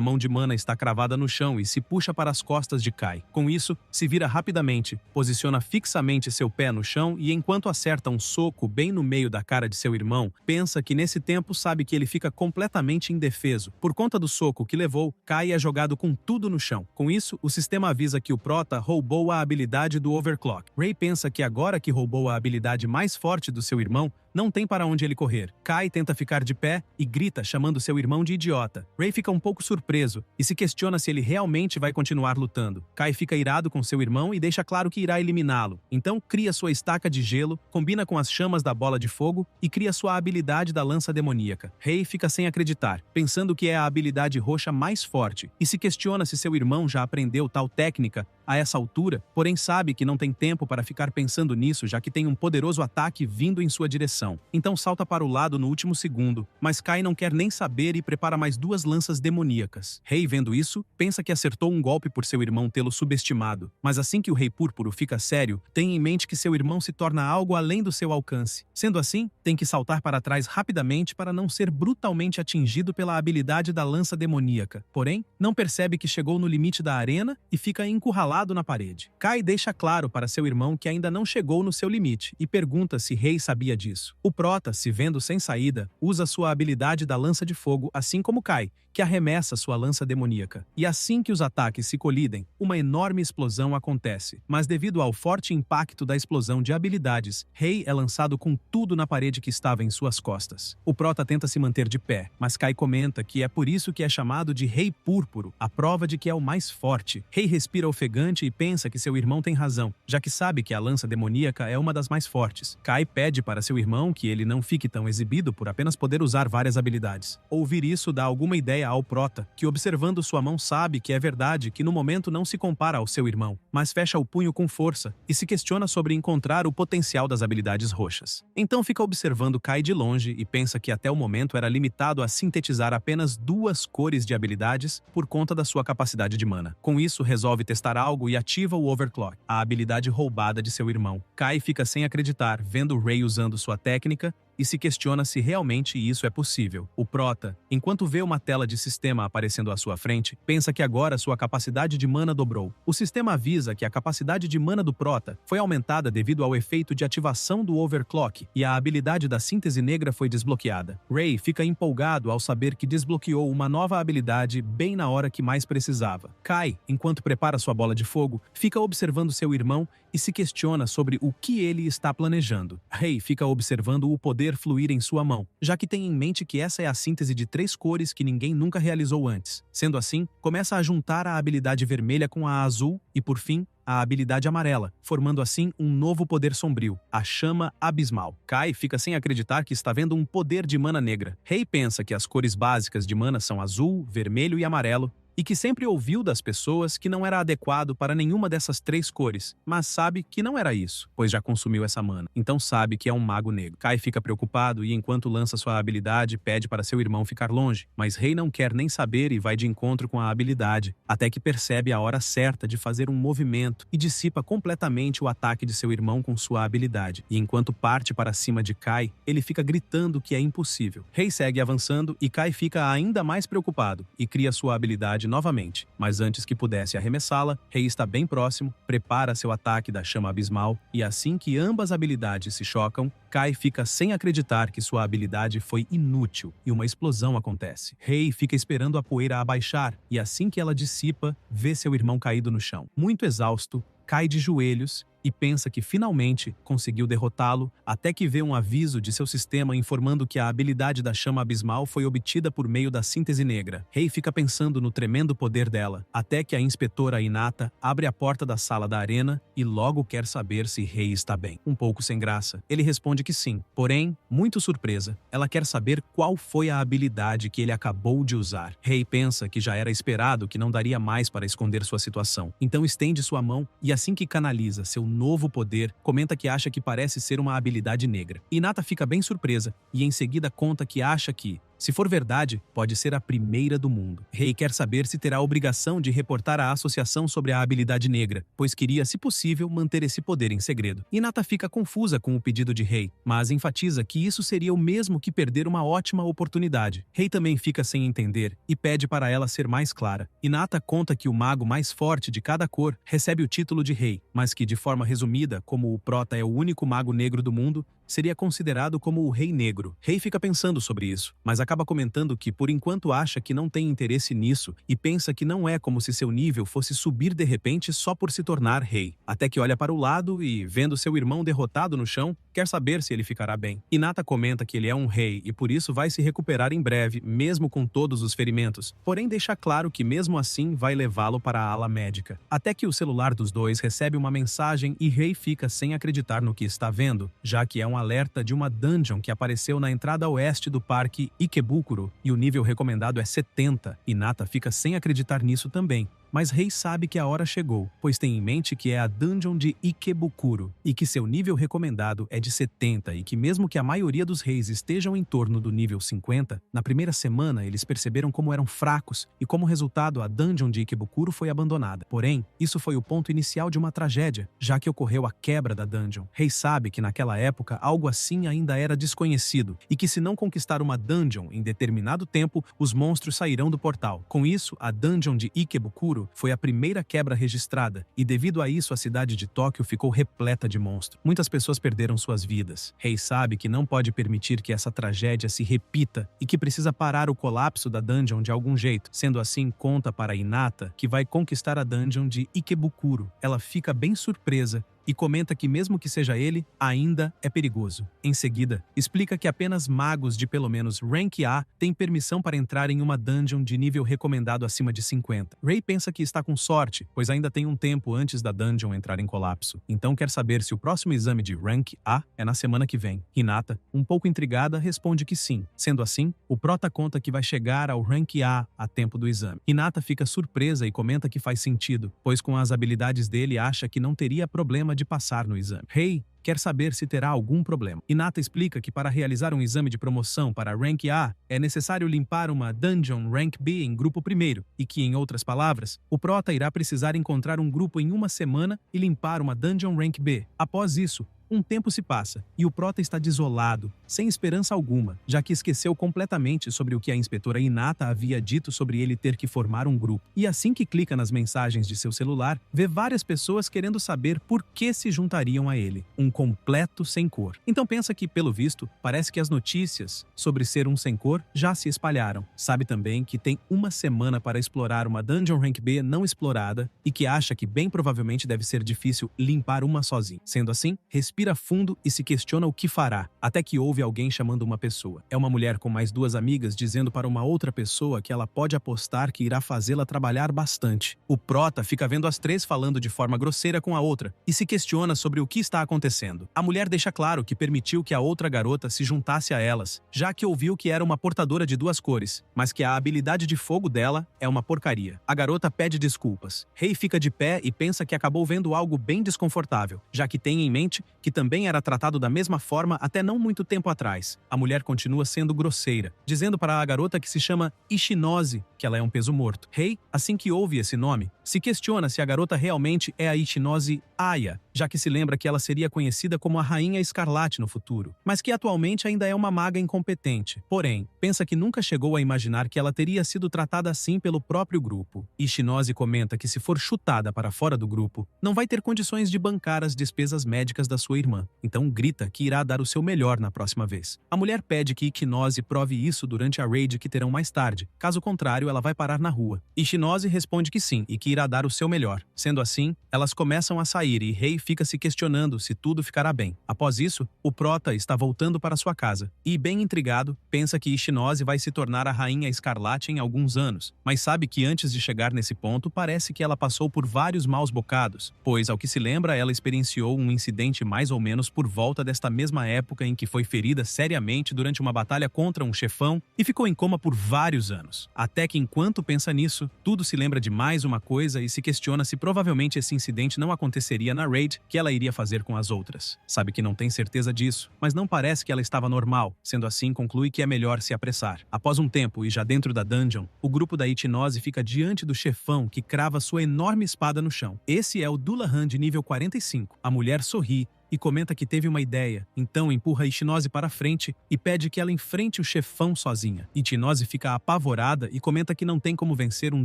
mão de mana está cravada no chão e se puxa para as costas de Kai. Com isso, se vira rapidamente, posiciona fixamente seu pé no chão e enquanto acerta um soco bem no meio da cara de seu irmão, pensa que nesse tempo sabe que ele fica completamente indefeso. Por conta do soco que levou, Kai é jogado com tudo no chão. Com isso, o sistema avisa que o prota roubou a habilidade do Overclock. Rei pensa que agora que roubou a habilidade mais forte do seu irmão, não tem para onde ele correr. Kai tenta ficar de pé e grita chamando seu irmão de idiota. Rei fica um pouco surpreso e se questiona se ele realmente vai continuar lutando. Kai fica irado com seu irmão e deixa claro que irá eliminá-lo. Então cria sua estaca de gelo, combina com as chamas da bola de fogo e cria sua habilidade da lança demoníaca. Rei fica sem acreditar, pensando que é a habilidade roxa mais forte e se questiona se seu irmão já aprendeu tal técnica a essa altura, porém sabe que não tem tempo para ficar pensando nisso já que tem um poderoso ataque vindo em sua direção. Então salta para o lado no último segundo, mas Kai não quer nem saber e prepara mais 2 lanças demoníacas. Rei, vendo isso, pensa que acertou um golpe por seu irmão tê-lo subestimado, mas assim que o Rei Púrpuro fica sério, tem em mente que seu irmão se torna algo além do seu alcance. Sendo assim, tem que saltar para trás rapidamente para não ser brutalmente atingido pela habilidade da lança demoníaca. Porém, não percebe que chegou no limite da arena e fica encurralado na parede. Kai deixa claro para seu irmão que ainda não chegou no seu limite e pergunta se Rei sabia disso. O prota, se vendo sem saída, usa sua habilidade da lança de fogo, assim como Kai, que arremessa sua lança demoníaca. E assim que os ataques se colidem, uma enorme explosão acontece. Mas devido ao forte impacto da explosão de habilidades, Rei é lançado com tudo na parede que estava em suas costas. O prota tenta se manter de pé, mas Kai comenta que é por isso que é chamado de Rei Púrpuro, a prova de que é o mais forte. Rei respira ofegante e pensa que seu irmão tem razão, já que sabe que a lança demoníaca é uma das mais fortes. Kai pede para seu irmão que ele não fique tão exibido por apenas poder usar várias habilidades. Ouvir isso dá alguma ideia ao prota, que observando sua mão sabe que é verdade que no momento não se compara ao seu irmão, mas fecha o punho com força e se questiona sobre encontrar o potencial das habilidades roxas. Então fica observando Kai de longe e pensa que até o momento era limitado a sintetizar apenas 2 cores de habilidades por conta da sua capacidade de mana. Com isso, resolve testar algo e ativa o Overclock, a habilidade roubada de seu irmão. Kai fica sem acreditar, vendo Rei usando sua técnica e se questiona se realmente isso é possível. O prota, enquanto vê uma tela de sistema aparecendo à sua frente, pensa que agora sua capacidade de mana dobrou. O sistema avisa que a capacidade de mana do prota foi aumentada devido ao efeito de ativação do Overclock e a habilidade da síntese negra foi desbloqueada. Rei fica empolgado ao saber que desbloqueou uma nova habilidade bem na hora que mais precisava. Kai, enquanto prepara sua bola de fogo, fica observando seu irmão e se questiona sobre o que ele está planejando. Rei fica observando o poder fluir em sua mão, já que tem em mente que essa é a síntese de 3 cores que ninguém nunca realizou antes. Sendo assim, começa a juntar a habilidade vermelha com a azul e, por fim, a habilidade amarela, formando assim um novo poder sombrio, a chama abismal. Kai fica sem acreditar que está vendo um poder de mana negra. Rei pensa que as cores básicas de mana são azul, vermelho e amarelo, e que sempre ouviu das pessoas que não era adequado para nenhuma dessas 3 cores, mas sabe que não era isso, pois já consumiu essa mana. Então sabe que é um mago negro. Kai fica preocupado e enquanto lança sua habilidade, pede para seu irmão ficar longe, mas Rei não quer nem saber e vai de encontro com a habilidade, até que percebe a hora certa de fazer um movimento e dissipa completamente o ataque de seu irmão com sua habilidade. E enquanto parte para cima de Kai, ele fica gritando que é impossível. Rei segue avançando e Kai fica ainda mais preocupado e cria sua habilidade habilidade novamente, mas antes que pudesse arremessá-la, Rei está bem próximo, prepara seu ataque da chama abismal e assim que ambas habilidades se chocam, Kai fica sem acreditar que sua habilidade foi inútil e uma explosão acontece. Rei fica esperando a poeira abaixar e assim que ela dissipa, vê seu irmão caído no chão. Muito exausto, cai de joelhos e pensa que finalmente conseguiu derrotá-lo, até que vê um aviso de seu sistema informando que a habilidade da chama abismal foi obtida por meio da síntese negra. Rei fica pensando no tremendo poder dela, até que a inspetora Hinata abre a porta da sala da arena e logo quer saber se Rei está bem. Um pouco sem graça, ele responde que sim. Porém, muito surpresa, ela quer saber qual foi a habilidade que ele acabou de usar. Rei pensa que já era esperado que não daria mais para esconder sua situação. Então estende sua mão e assim que canaliza seu novo poder, comenta que acha que parece ser uma habilidade negra. Hinata fica bem surpresa e em seguida conta que acha que, se for verdade, pode ser a primeira do mundo. Rei quer saber se terá a obrigação de reportar à associação sobre a habilidade negra, pois queria, se possível, manter esse poder em segredo. Hinata fica confusa com o pedido de Rei, mas enfatiza que isso seria o mesmo que perder uma ótima oportunidade. Rei também fica sem entender e pede para ela ser mais clara. Hinata conta que o mago mais forte de cada cor recebe o título de Rei, mas que, de forma resumida, como o Prota é o único mago negro do mundo, seria considerado como o Rei Negro. Rei fica pensando sobre isso, mas acaba comentando que por enquanto acha que não tem interesse nisso e pensa que não é como se seu nível fosse subir de repente só por se tornar rei. Até que olha para o lado e, vendo seu irmão derrotado no chão, quer saber se ele ficará bem. Hinata comenta que ele é um rei e por isso vai se recuperar em breve, mesmo com todos os ferimentos. Porém deixa claro que mesmo assim vai levá-lo para a ala médica. Até que o celular dos dois recebe uma mensagem e Rei fica sem acreditar no que está vendo, já que é um alerta de uma dungeon que apareceu na entrada oeste do parque Ikebukuro e o nível recomendado é 70. Hinata fica sem acreditar nisso também. Mas Rei sabe que a hora chegou, pois tem em mente que é a dungeon de Ikebukuro e que seu nível recomendado é de 70 e que mesmo que a maioria dos reis estejam em torno do nível 50, na primeira semana eles perceberam como eram fracos e como resultado a dungeon de Ikebukuro foi abandonada. Porém, isso foi o ponto inicial de uma tragédia, já que ocorreu a quebra da dungeon. Rei sabe que naquela época algo assim ainda era desconhecido e que se não conquistar uma dungeon em determinado tempo, os monstros sairão do portal. Com isso, a dungeon de Ikebukuro foi a primeira quebra registrada e devido a isso a cidade de Tóquio ficou repleta de monstros. Muitas pessoas perderam suas vidas. Rei sabe que não pode permitir que essa tragédia se repita e que precisa parar o colapso da dungeon de algum jeito. Sendo assim, conta para Hinata que vai conquistar a dungeon de Ikebukuro. Ela fica bem surpresa e comenta que mesmo que seja ele, ainda é perigoso. Em seguida, explica que apenas magos de pelo menos Rank A têm permissão para entrar em uma dungeon de nível recomendado acima de 50. Rei pensa que está com sorte, pois ainda tem um tempo antes da dungeon entrar em colapso. Então quer saber se o próximo exame de Rank A é na semana que vem. Hinata, um pouco intrigada, responde que sim. Sendo assim, o Prota conta que vai chegar ao Rank A tempo do exame. Hinata fica surpresa e comenta que faz sentido, pois com as habilidades dele acha que não teria problema de passar no exame. Rei quer saber se terá algum problema. Hinata explica que para realizar um exame de promoção para Rank A, é necessário limpar uma Dungeon Rank B em grupo primeiro, e que, em outras palavras, o Prota irá precisar encontrar um grupo em uma semana e limpar uma Dungeon Rank B. Após isso, um tempo se passa, e o Prota está desolado, sem esperança alguma, já que esqueceu completamente sobre o que a inspetora Hinata havia dito sobre ele ter que formar um grupo. E assim que clica nas mensagens de seu celular, vê várias pessoas querendo saber por que se juntariam a ele. Um completo sem cor. Então pensa que, pelo visto, parece que as notícias sobre ser um sem cor já se espalharam. Sabe também que tem uma semana para explorar uma Dungeon Rank B não explorada e que acha que bem provavelmente deve ser difícil limpar uma sozinho. Sendo assim, respira fundo e se questiona o que fará, até que ouve alguém chamando uma pessoa. É uma mulher com mais duas amigas dizendo para uma outra pessoa que ela pode apostar que irá fazê-la trabalhar bastante. O Prota fica vendo as três falando de forma grosseira com a outra e se questiona sobre o que está acontecendo. A mulher deixa claro que permitiu que a outra garota se juntasse a elas, já que ouviu que era uma portadora de duas cores, mas que a habilidade de fogo dela é uma porcaria. A garota pede desculpas. Rei fica de pé e pensa que acabou vendo algo bem desconfortável, já que tem em mente que também era tratado da mesma forma até não muito tempo atrás. A mulher continua sendo grosseira, dizendo para a garota que se chama Ichinose que ela é um peso morto. Rei, assim que ouve esse nome, se questiona se a garota realmente é a Ichinose Aya, já que se lembra que ela seria conhecida como a Rainha Escarlate no futuro, mas que atualmente ainda é uma maga incompetente. Porém, pensa que nunca chegou a imaginar que ela teria sido tratada assim pelo próprio grupo. Ichinose comenta que se for chutada para fora do grupo, não vai ter condições de bancar as despesas médicas da sua irmã, então grita que irá dar o seu melhor na próxima vez. A mulher pede que Ichinose prove isso durante a raid que terão mais tarde, caso contrário ela vai parar na rua. Ichinose responde que sim e que irá dar o seu melhor. Sendo assim, elas começam a sair e Rei fica se questionando se tudo ficará bem. Após isso, o Prota está voltando para sua casa e, bem intrigado, pensa que Ichinose vai se tornar a Rainha Escarlate em alguns anos, mas sabe que antes de chegar nesse ponto parece que ela passou por vários maus bocados, pois, ao que se lembra, ela experienciou um incidente mais ou menos por volta desta mesma época em que foi ferida seriamente durante uma batalha contra um chefão e ficou em coma por vários anos. Até que, enquanto pensa nisso, tudo se lembra de mais uma coisa e se questiona se provavelmente esse incidente não aconteceria na raid que ela iria fazer com as outras. Sabe que não tem certeza disso, mas não parece que ela estava normal, sendo assim conclui que é melhor se apressar. Após um tempo e já dentro da dungeon, o grupo da Ichinose fica diante do chefão que crava sua enorme espada no chão. Esse é o Dullahan de nível 45. A mulher sorri e comenta que teve uma ideia, então empurra Ichinose para frente e pede que ela enfrente o chefão sozinha. Ichinose fica apavorada e comenta que não tem como vencer um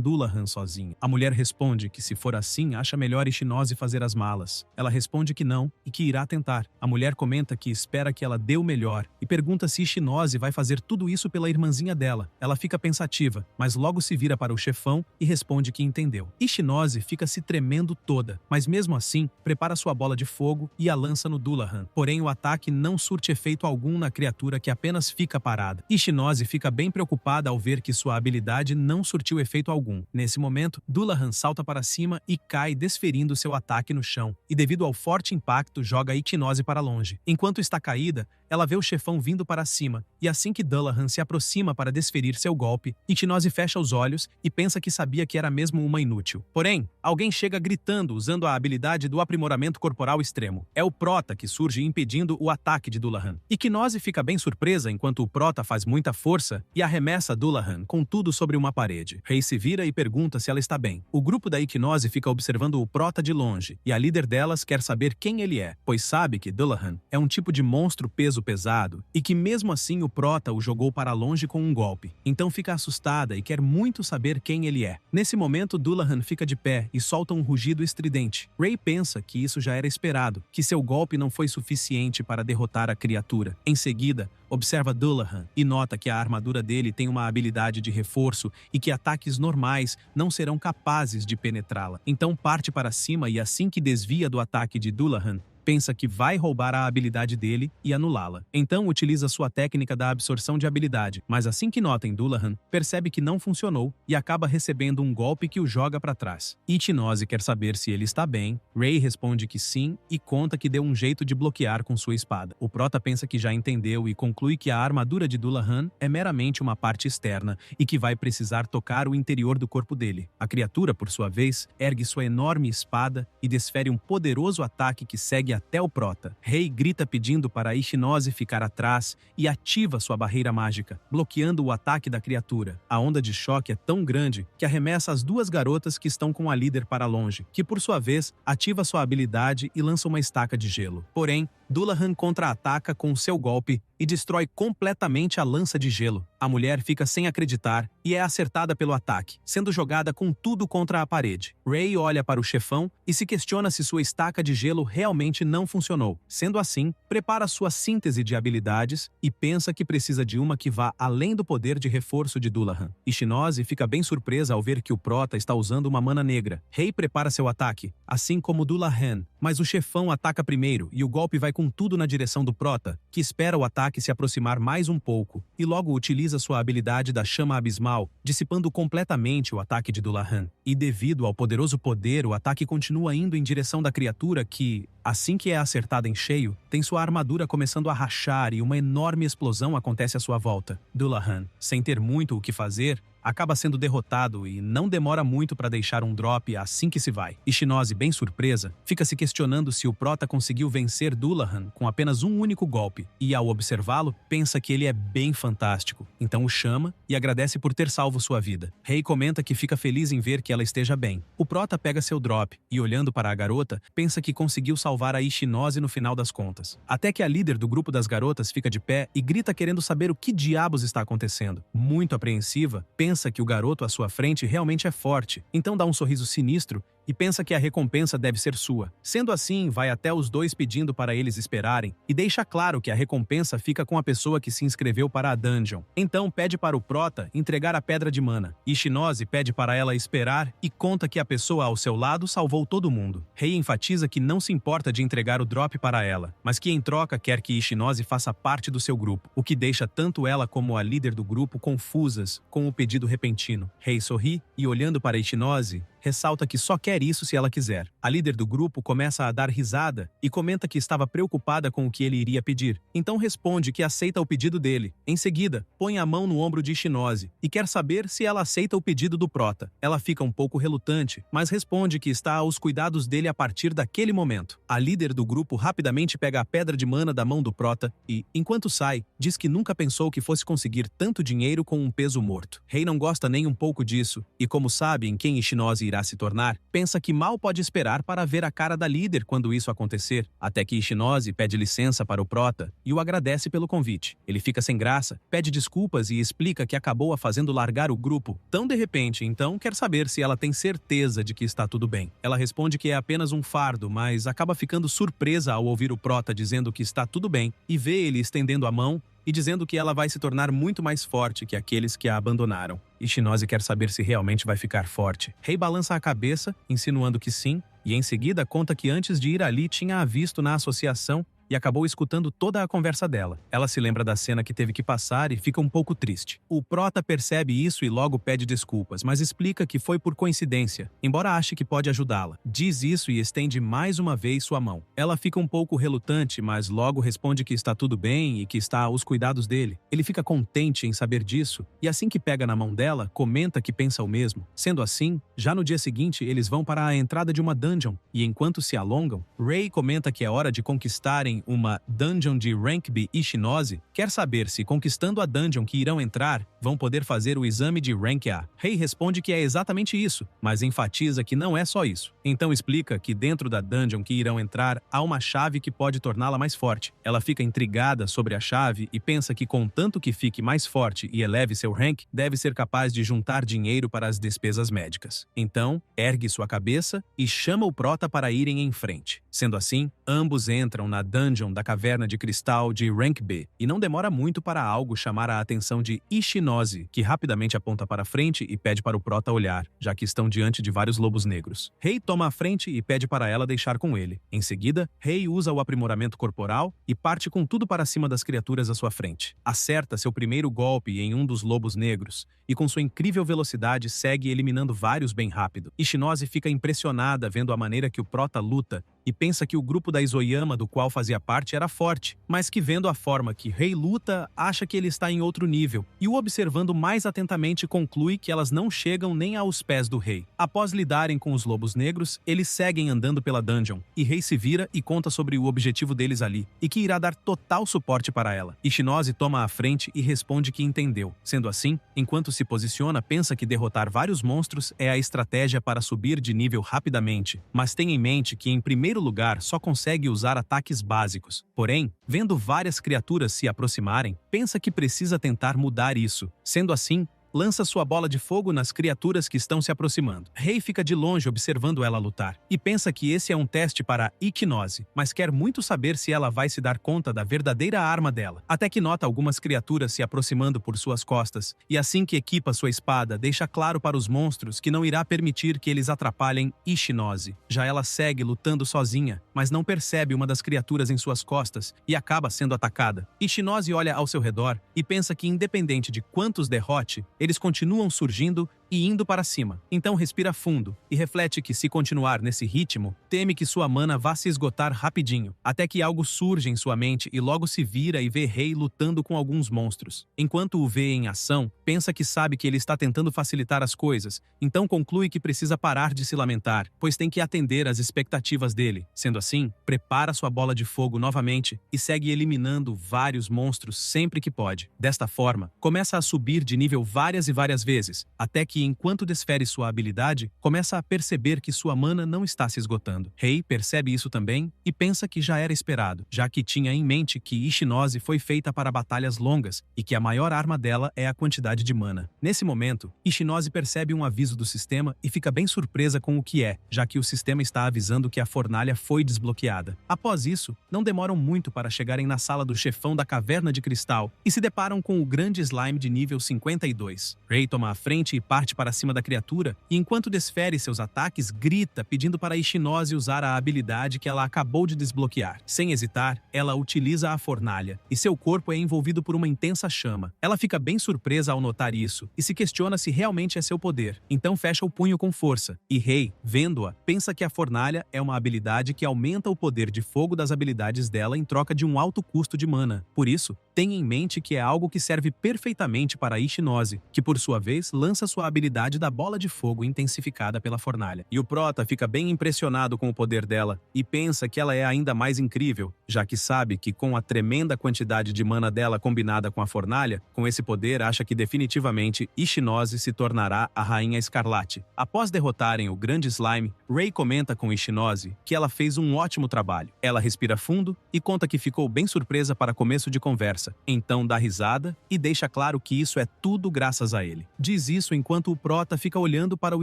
Dullahan sozinha. A mulher responde que se for assim, acha melhor Ichinose fazer as malas. Ela responde que não e que irá tentar. A mulher comenta que espera que ela dê o melhor e pergunta se Ichinose vai fazer tudo isso pela irmãzinha dela. Ela fica pensativa, mas logo se vira para o chefão e responde que entendeu. Ichinose fica se tremendo toda, mas mesmo assim, prepara sua bola de fogo e a lança no Dullahan. Porém, o ataque não surte efeito algum na criatura que apenas fica parada. Ichinose fica bem preocupada ao ver que sua habilidade não surtiu efeito algum. Nesse momento, Dullahan salta para cima e cai desferindo seu ataque no chão, e devido ao forte impacto, joga Ichinose para longe. Enquanto está caída, ela vê o chefão vindo para cima, e assim que Dullahan se aproxima para desferir seu golpe, Ichinose fecha os olhos e pensa que sabia que era mesmo uma inútil. Porém, alguém chega gritando usando a habilidade do aprimoramento corporal extremo. É o Prota que surge impedindo o ataque de Dullahan. Ichinose fica bem surpresa enquanto o Prota faz muita força e arremessa Dullahan com tudo sobre uma parede. Rei se vira e pergunta se ela está bem. O grupo da Ichinose fica observando o Prota de longe, e a líder delas quer saber quem ele é, pois sabe que Dullahan é um tipo de monstro peso pesado e que mesmo assim o Prota o jogou para longe com um golpe. Então fica assustada e quer muito saber quem ele é. Nesse momento, Dullahan fica de pé e solta um rugido estridente. Rei pensa que isso já era esperado, que seu golpe não foi suficiente para derrotar a criatura. Em seguida, observa Dullahan e nota que a armadura dele tem uma habilidade de reforço e que ataques normais não serão capazes de penetrá-la. Então parte para cima e assim que desvia do ataque de Dullahan, pensa que vai roubar a habilidade dele e anulá-la. Então utiliza sua técnica da absorção de habilidade, mas assim que nota em Dullahan, percebe que não funcionou e acaba recebendo um golpe que o joga para trás. Ichinose quer saber se ele está bem, Rei responde que sim e conta que deu um jeito de bloquear com sua espada. O Prota pensa que já entendeu e conclui que a armadura de Dullahan é meramente uma parte externa e que vai precisar tocar o interior do corpo dele. A criatura, por sua vez, ergue sua enorme espada e desfere um poderoso ataque que segue até o Prota. Rei grita pedindo para Ichinose ficar atrás e ativa sua barreira mágica, bloqueando o ataque da criatura. A onda de choque é tão grande que arremessa as duas garotas que estão com a líder para longe, que por sua vez ativa sua habilidade e lança uma estaca de gelo. Porém, Dullahan contra-ataca com seu golpe e destrói completamente a lança de gelo. A mulher fica sem acreditar e é acertada pelo ataque, sendo jogada com tudo contra a parede. Rei olha para o chefão e se questiona se sua estaca de gelo realmente não funcionou. Sendo assim, prepara sua síntese de habilidades e pensa que precisa de uma que vá além do poder de reforço de Dullahan. Ichinose fica bem surpresa ao ver que o Prota está usando uma mana negra. Rei prepara seu ataque, assim como Dullahan, mas o chefão ataca primeiro e o golpe vai com tudo na direção do Prota, que espera o ataque se aproximar mais um pouco e logo utiliza sua habilidade da chama abismal, dissipando completamente o ataque de Dullahan. E devido ao poderoso poder, o ataque continua indo em direção da criatura que, assim que é acertada em cheio, tem sua armadura começando a rachar e uma enorme explosão acontece à sua volta. Dullahan, sem ter muito o que fazer, acaba sendo derrotado e não demora muito para deixar um drop assim que se vai. Ishinose, bem surpresa, fica se questionando se o prota conseguiu vencer Dullahan com apenas um único golpe e, ao observá-lo, pensa que ele é bem fantástico. Então o chama e agradece por ter salvo sua vida. Rei comenta que fica feliz em ver que ela esteja bem. O prota pega seu drop e, olhando para a garota, pensa que conseguiu salvar a Ishinose no final das contas. Até que a líder do grupo das garotas fica de pé e grita querendo saber o que diabos está acontecendo. Muito apreensiva, pensa que o garoto à sua frente realmente é forte, então dá um sorriso sinistro e pensa que a recompensa deve ser sua. Sendo assim, vai até os dois pedindo para eles esperarem e deixa claro que a recompensa fica com a pessoa que se inscreveu para a dungeon. Então pede para o prota entregar a pedra de mana. Ishinose pede para ela esperar e conta que a pessoa ao seu lado salvou todo mundo. Rei enfatiza que não se importa de entregar o drop para ela, mas que em troca quer que Ishinose faça parte do seu grupo, o que deixa tanto ela como a líder do grupo confusas com o pedido repentino. Rei sorri e, olhando para Ishinose, ressalta que só quer isso se ela quiser. A líder do grupo começa a dar risada e comenta que estava preocupada com o que ele iria pedir. Então responde que aceita o pedido dele. Em seguida, põe a mão no ombro de Ishinose e quer saber se ela aceita o pedido do prota. Ela fica um pouco relutante, mas responde que está aos cuidados dele a partir daquele momento. A líder do grupo rapidamente pega a pedra de mana da mão do prota e, enquanto sai, diz que nunca pensou que fosse conseguir tanto dinheiro com um peso morto. Rei não gosta nem um pouco disso e, como sabe em quem Ishinose irá se tornar, pensa que mal pode esperar para ver a cara da líder quando isso acontecer, até que Ishinose pede licença para o prota e o agradece pelo convite. Ele fica sem graça, pede desculpas e explica que acabou a fazendo largar o grupo. Tão de repente, então, quer saber se ela tem certeza de que está tudo bem. Ela responde que é apenas um fardo, mas acaba ficando surpresa ao ouvir o prota dizendo que está tudo bem e vê ele estendendo a mão e dizendo que ela vai se tornar muito mais forte que aqueles que a abandonaram. Ishinose quer saber se realmente vai ficar forte. Rei balança a cabeça, insinuando que sim, e em seguida conta que antes de ir ali tinha a visto na associação e acabou escutando toda a conversa dela. Ela se lembra da cena que teve que passar e fica um pouco triste. O prota percebe isso e logo pede desculpas, mas explica que foi por coincidência, embora ache que pode ajudá-la. Diz isso e estende mais uma vez sua mão. Ela fica um pouco relutante, mas logo responde que está tudo bem e que está aos cuidados dele. Ele fica contente em saber disso e assim que pega na mão dela, comenta que pensa o mesmo. Sendo assim, já no dia seguinte eles vão para a entrada de uma dungeon e enquanto se alongam, Rei comenta que é hora de conquistarem uma dungeon de Rank B. Ishinose, quer saber se conquistando a dungeon que irão entrar, vão poder fazer o exame de Rank A. Rei responde que é exatamente isso, mas enfatiza que não é só isso. Então explica que dentro da dungeon que irão entrar há uma chave que pode torná-la mais forte. Ela fica intrigada sobre a chave e pensa que contanto que fique mais forte e eleve seu rank, deve ser capaz de juntar dinheiro para as despesas médicas. Então, ergue sua cabeça e chama o prota para irem em frente. Sendo assim, ambos entram na dungeon da Caverna de Cristal de Rank B, e não demora muito para algo chamar a atenção de Ishinose, que rapidamente aponta para frente e pede para o prota olhar, já que estão diante de vários lobos negros. Rei toma a frente e pede para ela deixar com ele. Em seguida, Rei usa o aprimoramento corporal e parte com tudo para cima das criaturas à sua frente. Acerta seu primeiro golpe em um dos lobos negros e com sua incrível velocidade segue eliminando vários bem rápido. Ishinose fica impressionada vendo a maneira que o prota luta e pensa que o grupo da Izoyama do qual fazia parte era forte, mas que vendo a forma que Rei luta, acha que ele está em outro nível, e o observando mais atentamente conclui que elas não chegam nem aos pés do Rei. Após lidarem com os lobos negros, eles seguem andando pela dungeon, e Rei se vira e conta sobre o objetivo deles ali, e que irá dar total suporte para ela. Ishinose toma a frente e responde que entendeu. Sendo assim, enquanto se posiciona, pensa que derrotar vários monstros é a estratégia para subir de nível rapidamente, mas tem em mente que em primeiro lugar só consegue usar ataques básicos. Porém, vendo várias criaturas se aproximarem, pensa que precisa tentar mudar isso. Sendo assim, lança sua bola de fogo nas criaturas que estão se aproximando. Rei fica de longe observando ela lutar e pensa que esse é um teste para Ishinose, mas quer muito saber se ela vai se dar conta da verdadeira arma dela. Até que nota algumas criaturas se aproximando por suas costas e assim que equipa sua espada, deixa claro para os monstros que não irá permitir que eles atrapalhem Ishinose. Já ela segue lutando sozinha, mas não percebe uma das criaturas em suas costas e acaba sendo atacada. Ishinose olha ao seu redor e pensa que independente de quantos derrote, eles continuam surgindo e indo para cima. Então respira fundo e reflete que, se continuar nesse ritmo, teme que sua mana vá se esgotar rapidinho, até que algo surge em sua mente e logo se vira e vê Rei lutando com alguns monstros. Enquanto o vê em ação, pensa que sabe que ele está tentando facilitar as coisas, então conclui que precisa parar de se lamentar, pois tem que atender às expectativas dele. Sendo assim, prepara sua bola de fogo novamente e segue eliminando vários monstros sempre que pode. Desta forma, começa a subir de nível várias e várias vezes, até que, enquanto desfere sua habilidade, começa a perceber que sua mana não está se esgotando. Rei percebe isso também e pensa que já era esperado, já que tinha em mente que Ichinose foi feita para batalhas longas e que a maior arma dela é a quantidade de mana. Nesse momento, Ichinose percebe um aviso do sistema e fica bem surpresa com o que é, já que o sistema está avisando que a fornalha foi desbloqueada. Após isso, não demoram muito para chegarem na sala do chefão da Caverna de Cristal e se deparam com o grande slime de nível 52. Rei toma a frente e parte para cima da criatura, e enquanto desfere seus ataques, grita pedindo para Ichinose usar a habilidade que ela acabou de desbloquear. Sem hesitar, ela utiliza a fornalha, e seu corpo é envolvido por uma intensa chama. Ela fica bem surpresa ao notar isso, e se questiona se realmente é seu poder. Então fecha o punho com força, e Rei, vendo-a, pensa que a fornalha é uma habilidade que aumenta o poder de fogo das habilidades dela em troca de um alto custo de mana. Por isso, tenha em mente que é algo que serve perfeitamente para Ichinose, que por sua vez lança sua habilidade da bola de fogo intensificada pela fornalha. E o Prota fica bem impressionado com o poder dela e pensa que ela é ainda mais incrível, já que sabe que com a tremenda quantidade de mana dela combinada com a fornalha, com esse poder acha que definitivamente Ichinose se tornará a Rainha Escarlate. Após derrotarem o grande slime, Rei comenta com Ichinose que ela fez um ótimo trabalho. Ela respira fundo e conta que ficou bem surpresa para começo de conversa. Então dá risada e deixa claro que isso é tudo graças a ele. Diz isso enquanto o Prota fica olhando para o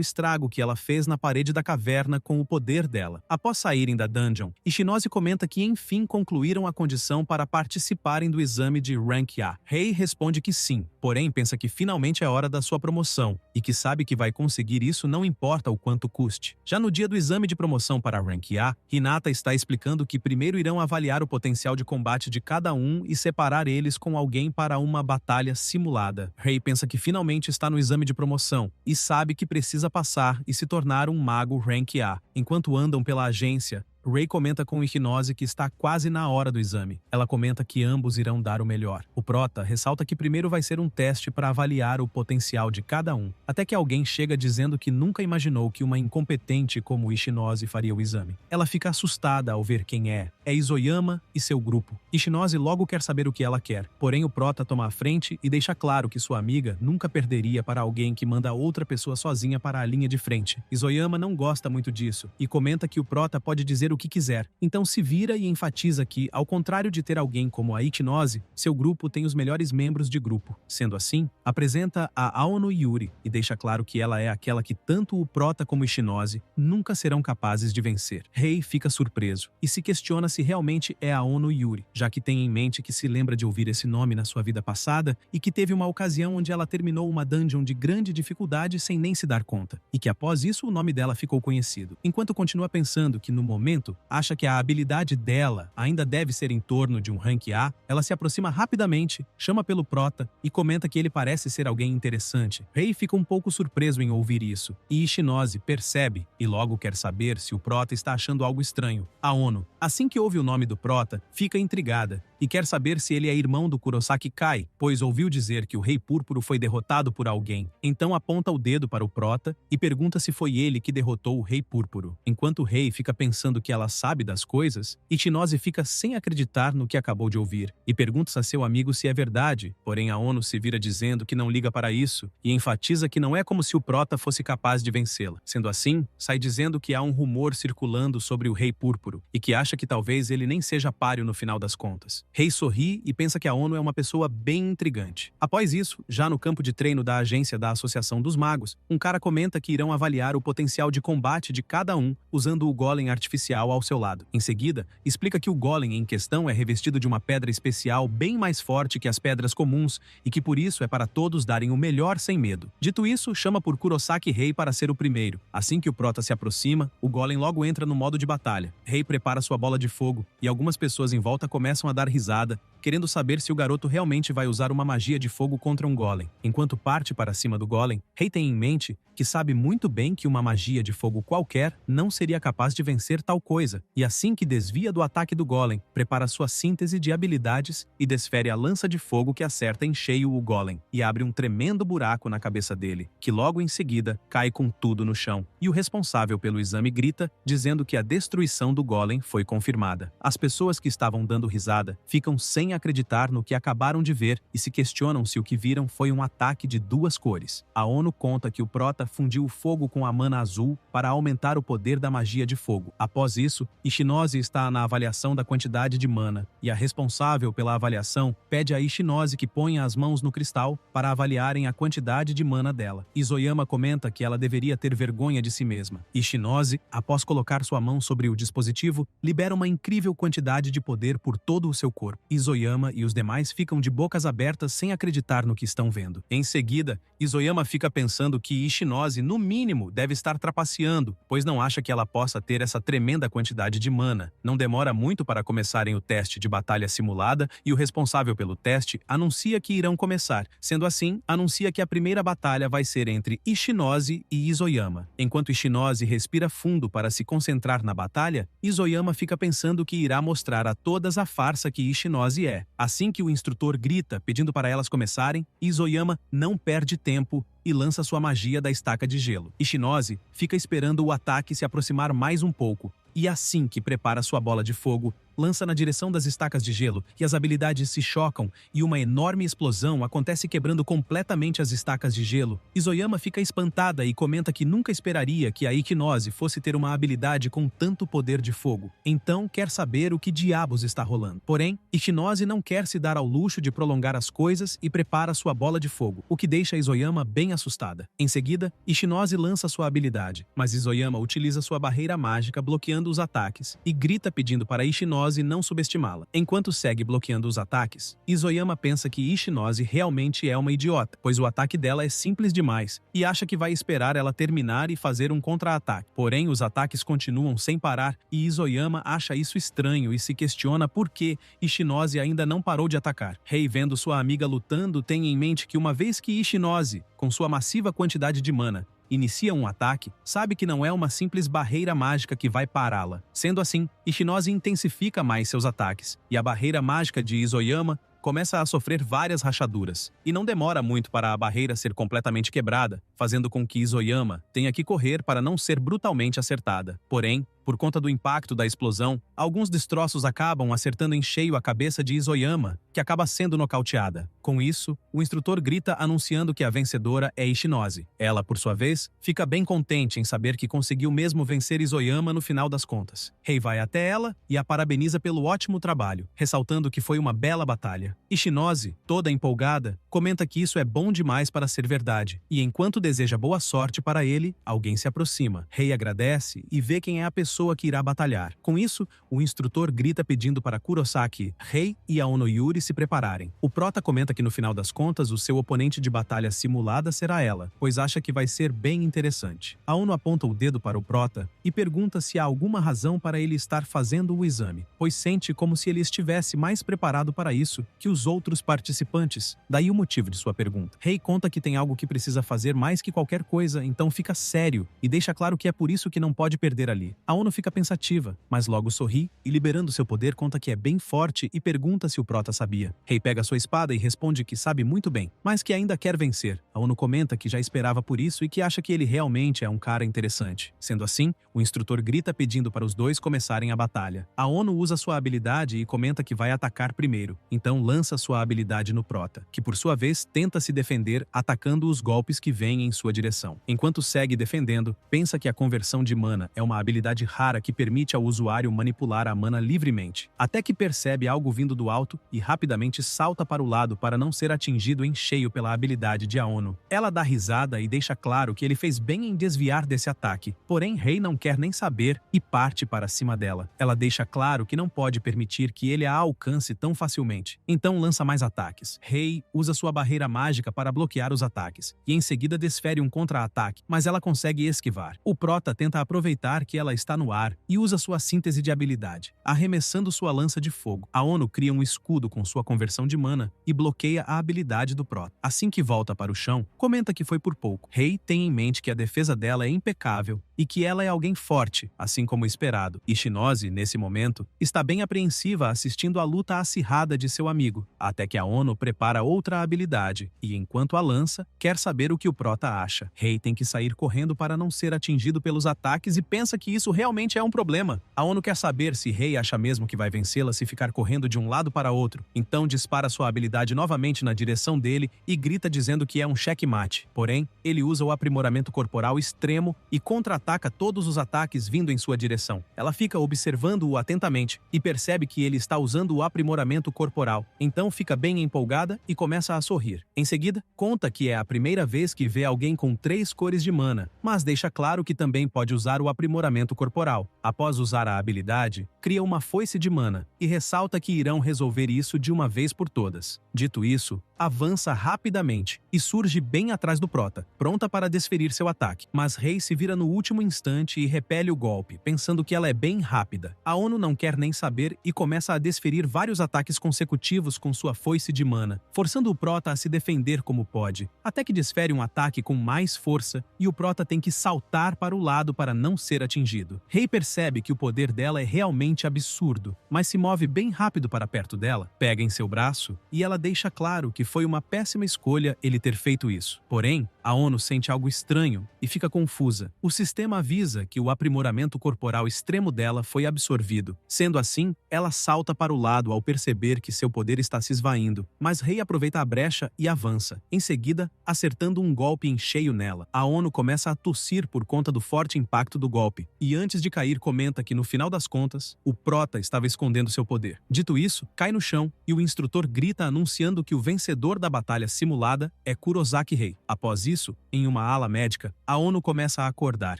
estrago que ela fez na parede da caverna com o poder dela. Após saírem da dungeon, Ichinose comenta que enfim concluíram a condição para participarem do exame de Rank A. Rei responde que sim, porém pensa que finalmente é hora da sua promoção e que sabe que vai conseguir isso não importa o quanto custe. Já no dia do exame de promoção para Rank A, Hinata está explicando que primeiro irão avaliar o potencial de combate de cada um e separar eles com alguém para uma batalha simulada. Rei pensa que finalmente está no exame de promoção e sabe que precisa passar e se tornar um mago Rank A. Enquanto andam pela agência, Rei comenta com Ichinose que está quase na hora do exame. Ela comenta que ambos irão dar o melhor. O Prota ressalta que primeiro vai ser um teste para avaliar o potencial de cada um, até que alguém chega dizendo que nunca imaginou que uma incompetente como Ichinose faria o exame. Ela fica assustada ao ver quem é. É Izoyama e seu grupo. Ichinose logo quer saber o que ela quer, porém o Prota toma a frente e deixa claro que sua amiga nunca perderia para alguém que manda outra pessoa sozinha para a linha de frente. Izoyama não gosta muito disso e comenta que o Prota pode dizer o que quiser, então se vira e enfatiza que, ao contrário de ter alguém como a Ichinose, seu grupo tem os melhores membros de grupo. Sendo assim, apresenta a Aono Yuri e deixa claro que ela é aquela que tanto o Prota como Ichinose nunca serão capazes de vencer. Rei fica surpreso e se questiona se realmente é a Aono Yuri, já que tem em mente que se lembra de ouvir esse nome na sua vida passada e que teve uma ocasião onde ela terminou uma dungeon de grande dificuldade sem nem se dar conta, e que após isso o nome dela ficou conhecido. Enquanto continua pensando que no momento acha que a habilidade dela ainda deve ser em torno de um Rank A, ela se aproxima rapidamente, chama pelo Prota e comenta que ele parece ser alguém interessante. Rei fica um pouco surpreso em ouvir isso, e Ichinose percebe e logo quer saber se o Prota está achando algo estranho. A Ono, assim que ouve o nome do Prota, fica intrigada e quer saber se ele é irmão do Kurosaki Kai, pois ouviu dizer que o Rei Púrpuro foi derrotado por alguém. Então aponta o dedo para o Prota e pergunta se foi ele que derrotou o Rei Púrpuro. Enquanto o Rei fica pensando que ela sabe das coisas, Ichinose fica sem acreditar no que acabou de ouvir e pergunta a seu amigo se é verdade, porém a Ono se vira dizendo que não liga para isso e enfatiza que não é como se o Prota fosse capaz de vencê-la. Sendo assim, sai dizendo que há um rumor circulando sobre o Rei Púrpuro e que acha que talvez ele nem seja páreo no final das contas. Rei sorri e pensa que a Ono é uma pessoa bem intrigante. Após isso, já no campo de treino da agência da Associação dos Magos, um cara comenta que irão avaliar o potencial de combate de cada um usando o golem artificial ao seu lado. Em seguida, explica que o golem em questão é revestido de uma pedra especial bem mais forte que as pedras comuns e que por isso é para todos darem o melhor sem medo. Dito isso, chama por Kurosaki Rei para ser o primeiro. Assim que o Prota se aproxima, o golem logo entra no modo de batalha. Rei prepara sua bola de fogo e algumas pessoas em volta começam a dar risadas risada, querendo saber se o garoto realmente vai usar uma magia de fogo contra um golem. Enquanto parte para cima do golem, Rei tem em mente que sabe muito bem que uma magia de fogo qualquer não seria capaz de vencer tal coisa, e assim que desvia do ataque do golem, prepara sua síntese de habilidades e desfere a lança de fogo que acerta em cheio o golem, e abre um tremendo buraco na cabeça dele, que logo em seguida cai com tudo no chão, e o responsável pelo exame grita, dizendo que a destruição do golem foi confirmada. As pessoas que estavam dando risada ficam sem acreditar no que acabaram de ver e se questionam se o que viram foi um ataque de duas cores. A ONU conta que o Prota fundiu o fogo com a mana azul para aumentar o poder da magia de fogo. Após isso, Ishinose está na avaliação da quantidade de mana, e a responsável pela avaliação pede a Ishinose que ponha as mãos no cristal para avaliarem a quantidade de mana dela. Izoyama comenta que ela deveria ter vergonha de si mesma. Ishinose, após colocar sua mão sobre o dispositivo, libera uma incrível quantidade de poder por todo o seu corpo. Izoyama e os demais ficam de bocas abertas sem acreditar no que estão vendo. Em seguida, Izoyama fica pensando que Ishinose, no mínimo, deve estar trapaceando, pois não acha que ela possa ter essa tremenda quantidade de mana. Não demora muito para começarem o teste de batalha simulada e o responsável pelo teste anuncia que irão começar. Sendo assim, anuncia que a primeira batalha vai ser entre Ishinose e Izoyama. Enquanto Ishinose respira fundo para se concentrar na batalha, Izoyama fica pensando que irá mostrar a todas a farsa que Ishinose é. Assim que o instrutor grita pedindo para elas começarem, Izoyama não perde tempo e lança sua magia da estaca de gelo. Ishinose fica esperando o ataque se aproximar mais um pouco, e assim que prepara sua bola de fogo, lança na direção das estacas de gelo e as habilidades se chocam e uma enorme explosão acontece quebrando completamente as estacas de gelo. Izoyama fica espantada e comenta que nunca esperaria que a Ishinose fosse ter uma habilidade com tanto poder de fogo. Então quer saber o que diabos está rolando. Porém, Ishinose não quer se dar ao luxo de prolongar as coisas e prepara sua bola de fogo, o que deixa Izoyama bem assustada. Em seguida, Ishinose lança sua habilidade, mas Izoyama utiliza sua barreira mágica bloqueando os ataques e grita pedindo para Ishinose não subestimá-la. Enquanto segue bloqueando os ataques, Izoyama pensa que Ishinose realmente é uma idiota, pois o ataque dela é simples demais e acha que vai esperar ela terminar e fazer um contra-ataque. Porém, os ataques continuam sem parar e Izoyama acha isso estranho e se questiona por que Ishinose ainda não parou de atacar. Rei, vendo sua amiga lutando, tem em mente que uma vez que Ishinose, com sua massiva quantidade de mana, inicia um ataque, sabe que não é uma simples barreira mágica que vai pará-la. Sendo assim, Ishinose intensifica mais seus ataques, e a barreira mágica de Izoyama começa a sofrer várias rachaduras, e não demora muito para a barreira ser completamente quebrada, fazendo com que Izoyama tenha que correr para não ser brutalmente acertada. Porém, por conta do impacto da explosão, alguns destroços acabam acertando em cheio a cabeça de Izoyama, que acaba sendo nocauteada. Com isso, o instrutor grita anunciando que a vencedora é Ishinose. Ela, por sua vez, fica bem contente em saber que conseguiu mesmo vencer Izoyama no final das contas. Rei vai até ela e a parabeniza pelo ótimo trabalho, ressaltando que foi uma bela batalha. Ishinose, toda empolgada, comenta que isso é bom demais para ser verdade, e enquanto deseja boa sorte para ele, alguém se aproxima. Rei agradece e vê quem é a pessoa que irá batalhar. Com isso, o instrutor grita pedindo para Kurosaki, Rei e a Onoyuri se prepararem. O Prota comenta que no final das contas o seu oponente de batalha simulada será ela, pois acha que vai ser bem interessante. A Ono aponta o dedo para o Prota e pergunta se há alguma razão para ele estar fazendo o exame, pois sente como se ele estivesse mais preparado para isso que os outros participantes. Daí o motivo de sua pergunta. Rei conta que tem algo que precisa fazer mais que qualquer coisa, então fica sério e deixa claro que é por isso que não pode perder ali. A Ono fica pensativa, mas logo sorri e, liberando seu poder, conta que é bem forte e pergunta se o Prota sabia. Rei pega sua espada e responde que sabe muito bem, mas que ainda quer vencer. A Ono comenta que já esperava por isso e que acha que ele realmente é um cara interessante. Sendo assim, o instrutor grita pedindo para os dois começarem a batalha. A Ono usa sua habilidade e comenta que vai atacar primeiro, então lança sua habilidade no Prota, que por sua vez tenta se defender atacando os golpes que vêm em sua direção. Enquanto segue defendendo, pensa que a conversão de mana é uma habilidade rara que permite ao usuário manipular a mana livremente, até que percebe algo vindo do alto e rapidamente salta para o lado para não ser atingido em cheio pela habilidade de Aono. Ela dá risada e deixa claro que ele fez bem em desviar desse ataque, porém Rei não quer nem saber e parte para cima dela. Ela deixa claro que não pode permitir que ele a alcance tão facilmente, então lança mais ataques. Rei usa sua barreira mágica para bloquear os ataques, e em seguida desfere um contra-ataque, mas ela consegue esquivar. O Prota tenta aproveitar que ela está no ar e usa sua síntese de habilidade, arremessando sua lança de fogo. Aono cria um escudo com sua conversão de mana e bloqueia a habilidade do Prota. Assim que volta para o chão, comenta que foi por pouco. Rei tem em mente que a defesa dela é impecável e que ela é alguém forte, assim como esperado. Ishinose, nesse momento, está bem apreensiva assistindo a luta acirrada de seu amigo, até que Aono prepara outra habilidade e, enquanto a lança, quer saber o que o Prota acha. Rei tem que sair correndo para não ser atingido pelos ataques e pensa que isso realmente é um problema. Aono quer saber se Rei acha mesmo que vai vencê-la se ficar correndo de um lado para outro, então dispara sua habilidade novamente na direção dele e grita dizendo que é um checkmate. Porém, ele usa o aprimoramento corporal extremo e contra-ataca todos os ataques vindo em sua direção. Ela fica observando-o atentamente e percebe que ele está usando o aprimoramento corporal, então fica bem empolgada e começa a sorrir. Em seguida, conta que é a primeira vez que vê alguém com 3 cores de mana, mas deixa claro que também pode usar o aprimoramento corporal. Após usar a habilidade, cria uma foice de mana e ressalta que irão resolver isso de uma vez por todas. Dito isso, avança rapidamente e surge bem atrás do Prota, pronta para desferir seu ataque. Mas Rei se vira no último instante e repele o golpe, pensando que ela é bem rápida. Aono não quer nem saber e começa a desferir vários ataques consecutivos com sua foice de mana, forçando o Prota a se defender como pode, até que desfere um ataque com mais força e o Prota tem que saltar para o lado para não ser atingido. Rei percebe que o poder dela é realmente absurdo, mas se move bem rápido para perto dela, pega em seu braço e ela deixa claro que foi uma péssima escolha ele ter feito isso. Porém, Aono sente algo estranho e fica confusa. O sistema avisa que o aprimoramento corporal extremo dela foi absorvido. Sendo assim, ela salta para o lado ao perceber que seu poder está se esvaindo, mas Rei aproveita a brecha e avança, em seguida, acertando um golpe em cheio nela. Aono começa a tossir por conta do forte impacto do golpe, e antes de cair comenta que no final das contas, o Prota estava escondendo seu poder. Dito isso, cai no chão e o instrutor grita anunciando que o vencedor da batalha simulada é Kurosaki Rei. Após isso, em uma ala médica, Aono começa a acordar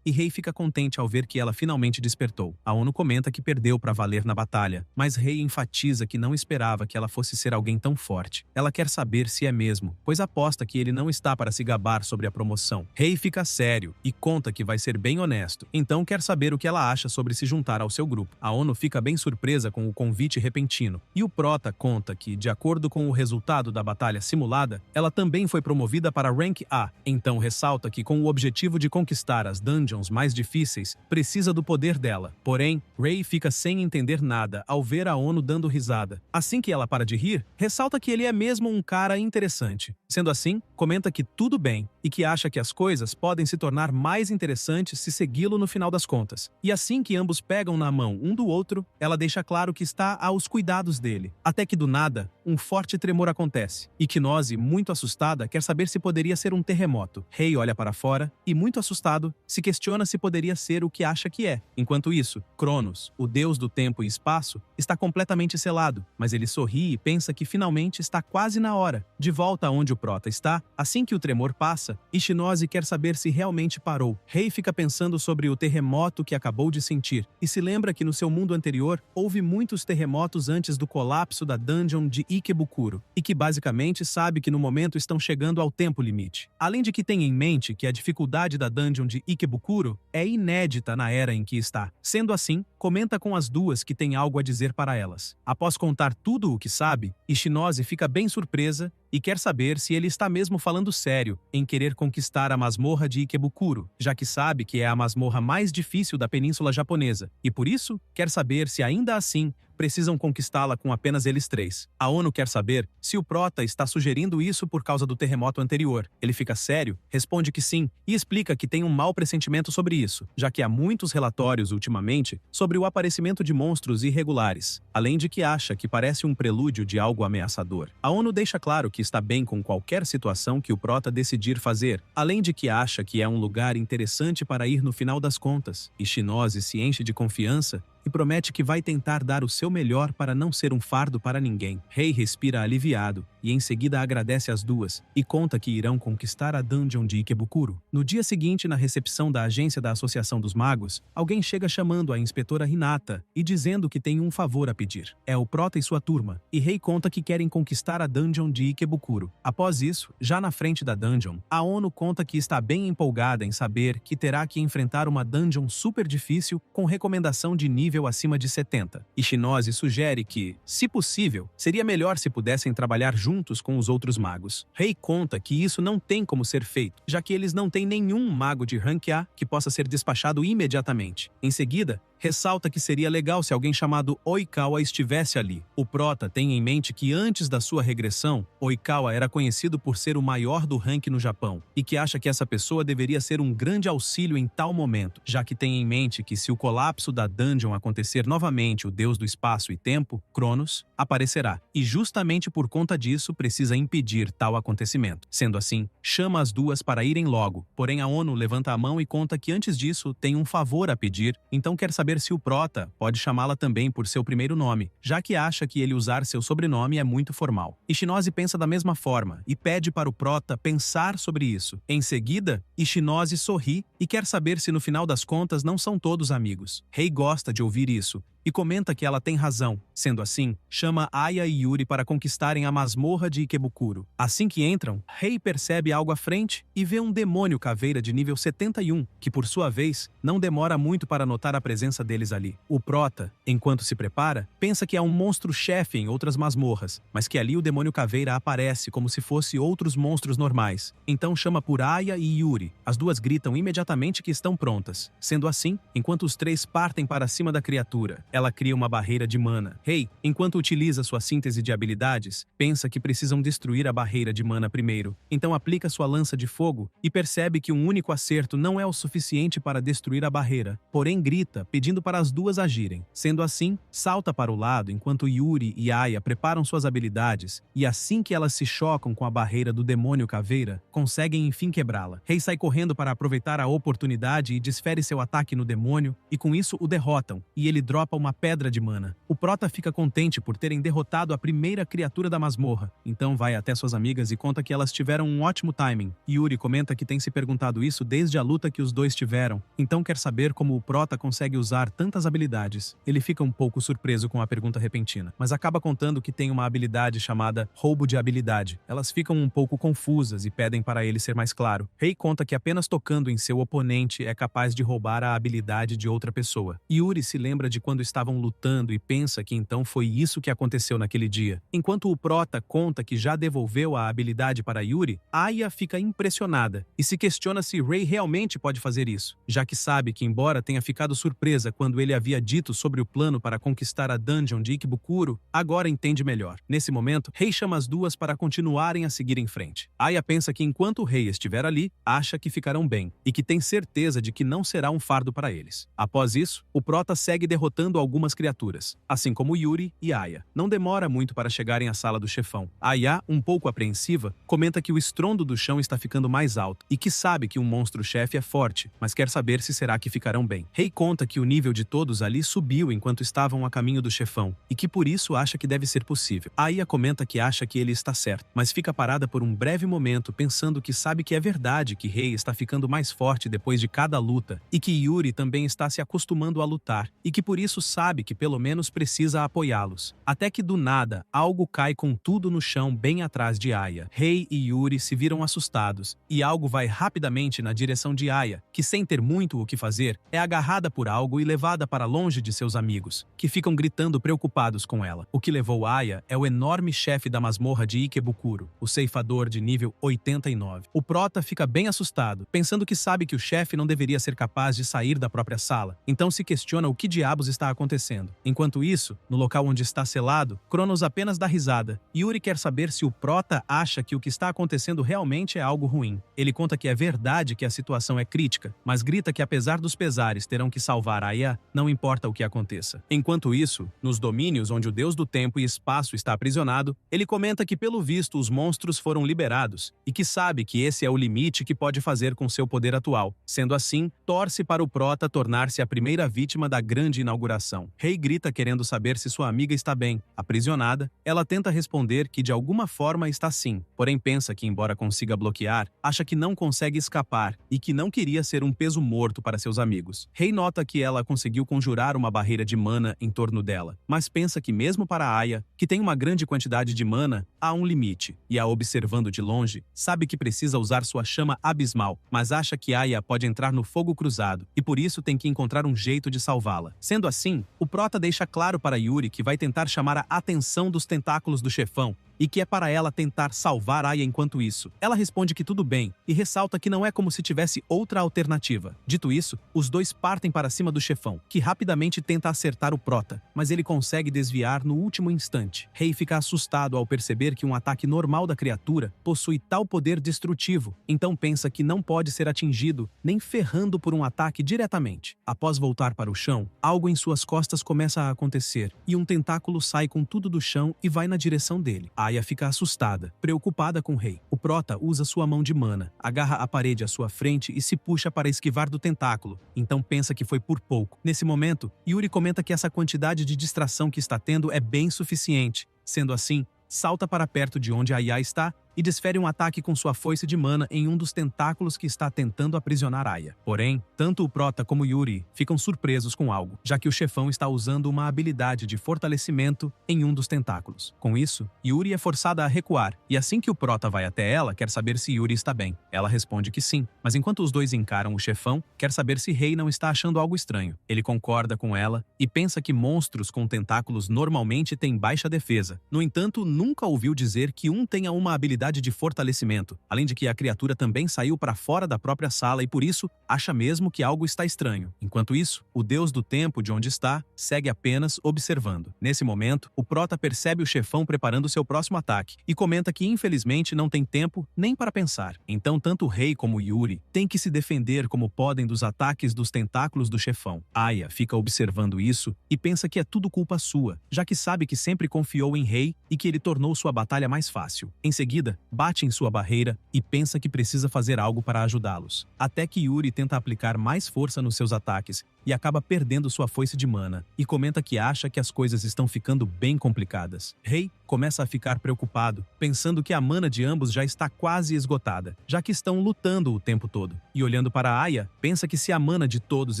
e Rei fica contente ao ver que ela finalmente despertou. Aono comenta que perdeu para valer na batalha, mas Rei enfatiza que não esperava que ela fosse ser alguém tão forte. Ela quer saber se é mesmo, pois aposta que ele não está para se gabar sobre a promoção. Rei fica sério e conta que vai ser bem honesto, então quer saber o que ela acha sobre se juntar ao seu grupo. Aono fica bem surpresa com o convite repentino, e o Prota conta que, de acordo com o resultado da batalha simulada, ela também foi promovida para Rank A, então ressalta que com o objetivo de conquistar as dungeons mais difíceis, precisa do poder dela. Porém, Rei fica sem entender nada ao ver Aono dando risada. Assim que ela para de rir, ressalta que ele é mesmo um cara interessante. Sendo assim, comenta que tudo bem e que acha que as coisas podem se tornar mais interessantes se segui-lo no final das contas. E assim que ambos pegam na mão um do outro, ela deixa claro que está aos cuidados dele. Até que do nada, um forte tremor acontece. Iknose, muito assustada, quer saber se poderia ser um terremoto. Rei olha para fora e, muito assustado, se questiona se poderia ser o que acha que é. Enquanto isso, Cronos, o deus do tempo e espaço, está completamente selado, mas ele sorri e pensa que finalmente está quase na hora. De volta aonde o Prota está, assim que o tremor passa, Ishinose quer saber se realmente parou. Rei fica pensando sobre o terremoto que acabou de sentir e se lembra que no seu mundo anterior houve muitos terremotos antes do colapso da dungeon de Ikebukuro e que basicamente sabe que no momento estão chegando ao tempo limite. Além de que tem em mente que a dificuldade da dungeon de Ikebukuro é inédita na era em que está. Sendo assim, comenta com as duas que tem algo a dizer para elas. Após contar tudo o que sabe, Ishinose fica bem surpresa e quer saber se ele está mesmo falando sério em querer conquistar a masmorra de Ikebukuro, já que sabe que é a masmorra mais difícil da península japonesa, e por isso quer saber se ainda assim precisam conquistá-la com apenas eles 3. Aono quer saber se o Prota está sugerindo isso por causa do terremoto anterior. Ele fica sério, responde que sim e explica que tem um mau pressentimento sobre isso, já que há muitos relatórios ultimamente sobre o aparecimento de monstros irregulares, além de que acha que parece um prelúdio de algo ameaçador. Aono deixa claro que está bem com qualquer situação que o Prota decidir fazer, além de que acha que é um lugar interessante para ir no final das contas. Ishinose se enche de confiança e promete que vai tentar dar o seu melhor para não ser um fardo para ninguém. Rei respira aliviado e em seguida agradece as duas e conta que irão conquistar a dungeon de Ikebukuro. No dia seguinte, na recepção da agência da Associação dos Magos, alguém chega chamando a inspetora Hinata e dizendo que tem um favor a pedir. É o Prota e sua turma, e Rei conta que querem conquistar a dungeon de Ikebukuro. Após isso, já na frente da dungeon, a ONU conta que está bem empolgada em saber que terá que enfrentar uma dungeon super difícil com recomendação de nível acima de 70. Ishinose sugere que, se possível, seria melhor se pudessem trabalhar juntos com os outros magos. Rei conta que isso não tem como ser feito, já que eles não têm nenhum mago de rank A que possa ser despachado imediatamente. Em seguida, ressalta que seria legal se alguém chamado Oikawa estivesse ali. O Prota tem em mente que antes da sua regressão, Oikawa era conhecido por ser o maior do rank no Japão, e que acha que essa pessoa deveria ser um grande auxílio em tal momento, já que tem em mente que se o colapso da dungeon acontecer novamente, o deus do espaço e tempo, Cronos, aparecerá, e justamente por conta disso precisa impedir tal acontecimento. Sendo assim, chama as duas para irem logo, porém a ONU levanta a mão e conta que antes disso tem um favor a pedir, então quer saber se o Prota pode chamá-la também por seu primeiro nome, já que acha que ele usar seu sobrenome é muito formal. Ishinose pensa da mesma forma e pede para o Prota pensar sobre isso. Em seguida, Ishinose sorri e quer saber se no final das contas não são todos amigos. Rei gosta de ouvir isso e comenta que ela tem razão. Sendo assim, chama Aya e Yuri para conquistarem a masmorra de Ikebukuro. Assim que entram, Rei percebe algo à frente e vê um demônio caveira de nível 71, que por sua vez, não demora muito para notar a presença deles ali. O Prota, enquanto se prepara, pensa que é um monstro-chefe em outras masmorras, mas que ali o demônio caveira aparece como se fosse outros monstros normais. Então chama por Aya e Yuri. As duas gritam imediatamente que estão prontas. Sendo assim, enquanto os três partem para cima da criatura, ela cria uma barreira de mana. Rei, enquanto utiliza sua síntese de habilidades, pensa que precisam destruir a barreira de mana primeiro. Então aplica sua lança de fogo e percebe que um único acerto não é o suficiente para destruir a barreira. Porém grita, pedindo para as duas agirem. Sendo assim, salta para o lado enquanto Yuri e Aya preparam suas habilidades e assim que elas se chocam com a barreira do demônio caveira, conseguem enfim quebrá-la. Rei sai correndo para aproveitar a oportunidade e desfere seu ataque no demônio e com isso o derrotam, e ele dropa uma pedra de mana. O Prota fica contente por terem derrotado a primeira criatura da masmorra, então vai até suas amigas e conta que elas tiveram um ótimo timing. Yuri comenta que tem se perguntado isso desde a luta que os dois tiveram, então quer saber como o Prota consegue usar tantas habilidades. Ele fica um pouco surpreso com a pergunta repentina, mas acaba contando que tem uma habilidade chamada roubo de habilidade. Elas ficam um pouco confusas e pedem para ele ser mais claro. Rei conta que apenas tocando em seu oponente é capaz de roubar a habilidade de outra pessoa. Yuri se lembra de quando estavam lutando e pensa que então foi isso que aconteceu naquele dia. Enquanto o Prota conta que já devolveu a habilidade para Yuri, Aya fica impressionada e se questiona se Rei realmente pode fazer isso, já que sabe que embora tenha ficado surpresa quando ele havia dito sobre o plano para conquistar a dungeon de Ikebukuro, agora entende melhor. Nesse momento, Rei chama as duas para continuarem a seguir em frente. Aya pensa que enquanto o Rei estiver ali, acha que ficarão bem e que tem certeza de que não será um fardo para eles. Após isso, o Prota segue derrotando algumas criaturas, assim como Yuri e Aya. Não demora muito para chegarem à sala do chefão. Aya, um pouco apreensiva, comenta que o estrondo do chão está ficando mais alto e que sabe que um monstro-chefe é forte, mas quer saber se será que ficarão bem. Rei conta que o nível de todos ali subiu enquanto estavam a caminho do chefão e que por isso acha que deve ser possível. Aya comenta que acha que ele está certo, mas fica parada por um breve momento pensando que sabe que é verdade que Rei está ficando mais forte depois de cada luta e que Yuri também está se acostumando a lutar e que por isso sabe que pelo menos precisa apoiá-los. Até que do nada, algo cai com tudo no chão bem atrás de Aya. Rei e Yuri se viram assustados e algo vai rapidamente na direção de Aya, que sem ter muito o que fazer, é agarrada por algo e levada para longe de seus amigos, que ficam gritando preocupados com ela. O que levou Aya é o enorme chefe da masmorra de Ikebukuro, o ceifador de nível 89. O Prota fica bem assustado, pensando que sabe que o chefe não deveria ser capaz de sair da própria sala, então se questiona o que diabos está acontecendo. Enquanto isso, no local onde está selado, Cronos apenas dá risada. Yuri quer saber se o Prota acha que o que está acontecendo realmente é algo ruim. Ele conta que é verdade que a situação é crítica, mas grita que apesar dos pesares terão que salvar Aya, não importa o que aconteça. Enquanto isso, nos domínios onde o deus do tempo e espaço está aprisionado, ele comenta que pelo visto os monstros foram liberados e que sabe que esse é o limite que pode fazer com seu poder atual. Sendo assim, torce para o Prota tornar-se a primeira vítima da grande inauguração situação. Rei grita querendo saber se sua amiga está bem. Aprisionada, ela tenta responder que de alguma forma está sim, porém pensa que embora consiga bloquear, acha que não consegue escapar e que não queria ser um peso morto para seus amigos. Rei nota que ela conseguiu conjurar uma barreira de mana em torno dela, mas pensa que mesmo para Aya, que tem uma grande quantidade de mana, há um limite, e a observando de longe, sabe que precisa usar sua chama abismal, mas acha que Aya pode entrar no fogo cruzado, e por isso tem que encontrar um jeito de salvá-la. Sendo assim, o prota deixa claro para Yuri que vai tentar chamar a atenção dos tentáculos do chefão, e que é para ela tentar salvar Aya enquanto isso. Ela responde que tudo bem, e ressalta que não é como se tivesse outra alternativa. Dito isso, os dois partem para cima do chefão, que rapidamente tenta acertar o prota, mas ele consegue desviar no último instante. Rei fica assustado ao perceber que um ataque normal da criatura possui tal poder destrutivo, então pensa que não pode ser atingido, nem ferrando por um ataque diretamente. Após voltar para o chão, algo em suas costas começa a acontecer, e um tentáculo sai com tudo do chão e vai na direção dele. Aya fica assustada, preocupada com o rei. O prota usa sua mão de mana, agarra a parede à sua frente e se puxa para esquivar do tentáculo, então pensa que foi por pouco. Nesse momento, Yuri comenta que essa quantidade de distração que está tendo é bem suficiente. Sendo assim, salta para perto de onde Aya está e desfere um ataque com sua foice de mana em um dos tentáculos que está tentando aprisionar Aya. Porém, tanto o prota como Yuri ficam surpresos com algo, já que o chefão está usando uma habilidade de fortalecimento em um dos tentáculos. Com isso, Yuri é forçada a recuar, e assim que o prota vai até ela, quer saber se Yuri está bem. Ela responde que sim, mas enquanto os dois encaram o chefão, quer saber se Rei não está achando algo estranho. Ele concorda com ela e pensa que monstros com tentáculos normalmente têm baixa defesa. No entanto, nunca ouviu dizer que um tenha uma habilidade de fortalecimento, além de que a criatura também saiu para fora da própria sala e por isso acha mesmo que algo está estranho. Enquanto isso, o deus do tempo de onde está segue apenas observando. Nesse momento, o prota percebe o chefão preparando seu próximo ataque e comenta que infelizmente não tem tempo nem para pensar. Então tanto o rei como Yuri têm que se defender como podem dos ataques dos tentáculos do chefão. Aya fica observando isso e pensa que é tudo culpa sua, já que sabe que sempre confiou em Rei e que ele tornou sua batalha mais fácil. Em seguida, bate em sua barreira e pensa que precisa fazer algo para ajudá-los. Até que Yuri tenta aplicar mais força nos seus ataques e acaba perdendo sua foice de mana, e comenta que acha que as coisas estão ficando bem complicadas. Rei começa a ficar preocupado, pensando que a mana de ambos já está quase esgotada, já que estão lutando o tempo todo. E olhando para Aya, pensa que se a mana de todos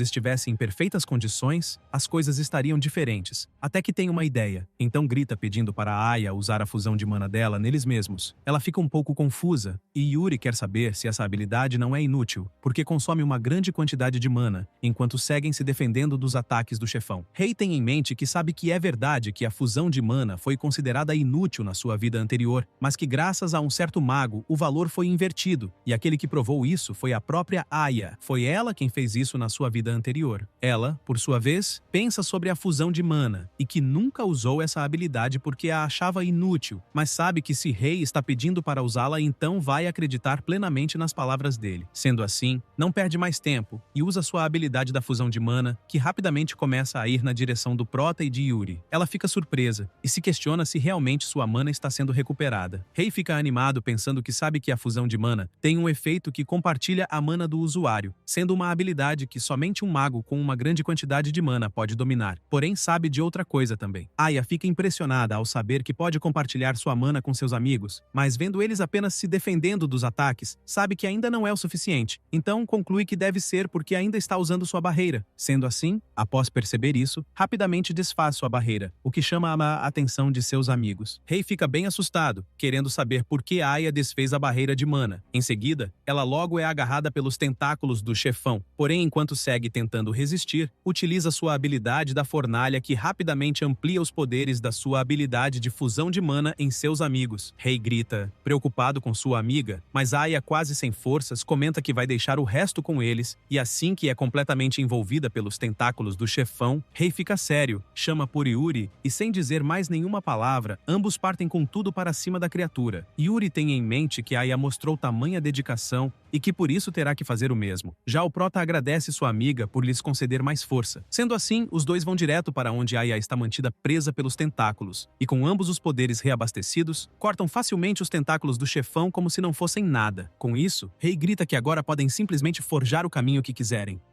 estivesse em perfeitas condições, as coisas estariam diferentes. Até que tem uma ideia, então grita pedindo para Aya usar a fusão de mana dela neles mesmos. Ela fica um pouco confusa, e Yuri quer saber se essa habilidade não é inútil, porque consome uma grande quantidade de mana, enquanto seguem se defendendo dos ataques do chefão. Rei tem em mente que sabe que é verdade que a fusão de mana foi considerada inútil na sua vida anterior, mas que graças a um certo mago o valor foi invertido, e aquele que provou isso foi a própria Aya. Foi ela quem fez isso na sua vida anterior. Ela, por sua vez, pensa sobre a fusão de mana, e que nunca usou essa habilidade porque a achava inútil, mas sabe que se Rei está pedindo para usá-la, então vai acreditar plenamente nas palavras dele. Sendo assim, não perde mais tempo e usa sua habilidade da fusão de mana, que rapidamente começa a ir na direção do prota e de Yuri. Ela fica surpresa e se questiona se realmente sua mana está sendo recuperada. Rei fica animado pensando que sabe que a fusão de mana tem um efeito que compartilha a mana do usuário, sendo uma habilidade que somente um mago com uma grande quantidade de mana pode dominar. Porém, sabe de outra coisa também. Aya fica impressionada ao saber que pode compartilhar sua mana com seus amigos, mas vendo eles apenas se defendendo dos ataques, sabe que ainda não é o suficiente. Então conclui que deve ser porque ainda está usando sua barreira. Sendo assim, após perceber isso, rapidamente desfaz sua barreira, o que chama a atenção de seus amigos. Rei fica bem assustado, querendo saber por que Aya desfez a barreira de mana. Em seguida, ela logo é agarrada pelos tentáculos do chefão, porém enquanto segue tentando resistir, utiliza sua habilidade da fornalha que rapidamente amplia os poderes da sua habilidade de fusão de mana em seus amigos. Rei grita, preocupado com sua amiga, mas Aya, quase sem forças, comenta que vai deixar o resto com eles, e assim que é completamente envolvida pelos tentáculos do chefão, Rei fica sério, chama por Yuri e sem dizer mais nenhuma palavra, ambos partem com tudo para cima da criatura. Yuri tem em mente que Aya mostrou tamanha dedicação e que por isso terá que fazer o mesmo. Já o prota agradece sua amiga por lhes conceder mais força. Sendo assim, os dois vão direto para onde Aya está mantida presa pelos tentáculos, e com ambos os poderes reabastecidos, cortam facilmente os tentáculos do chefão como se não fossem nada. Com isso, Rei grita que agora podem simplesmente forjar o caminho que quiserem.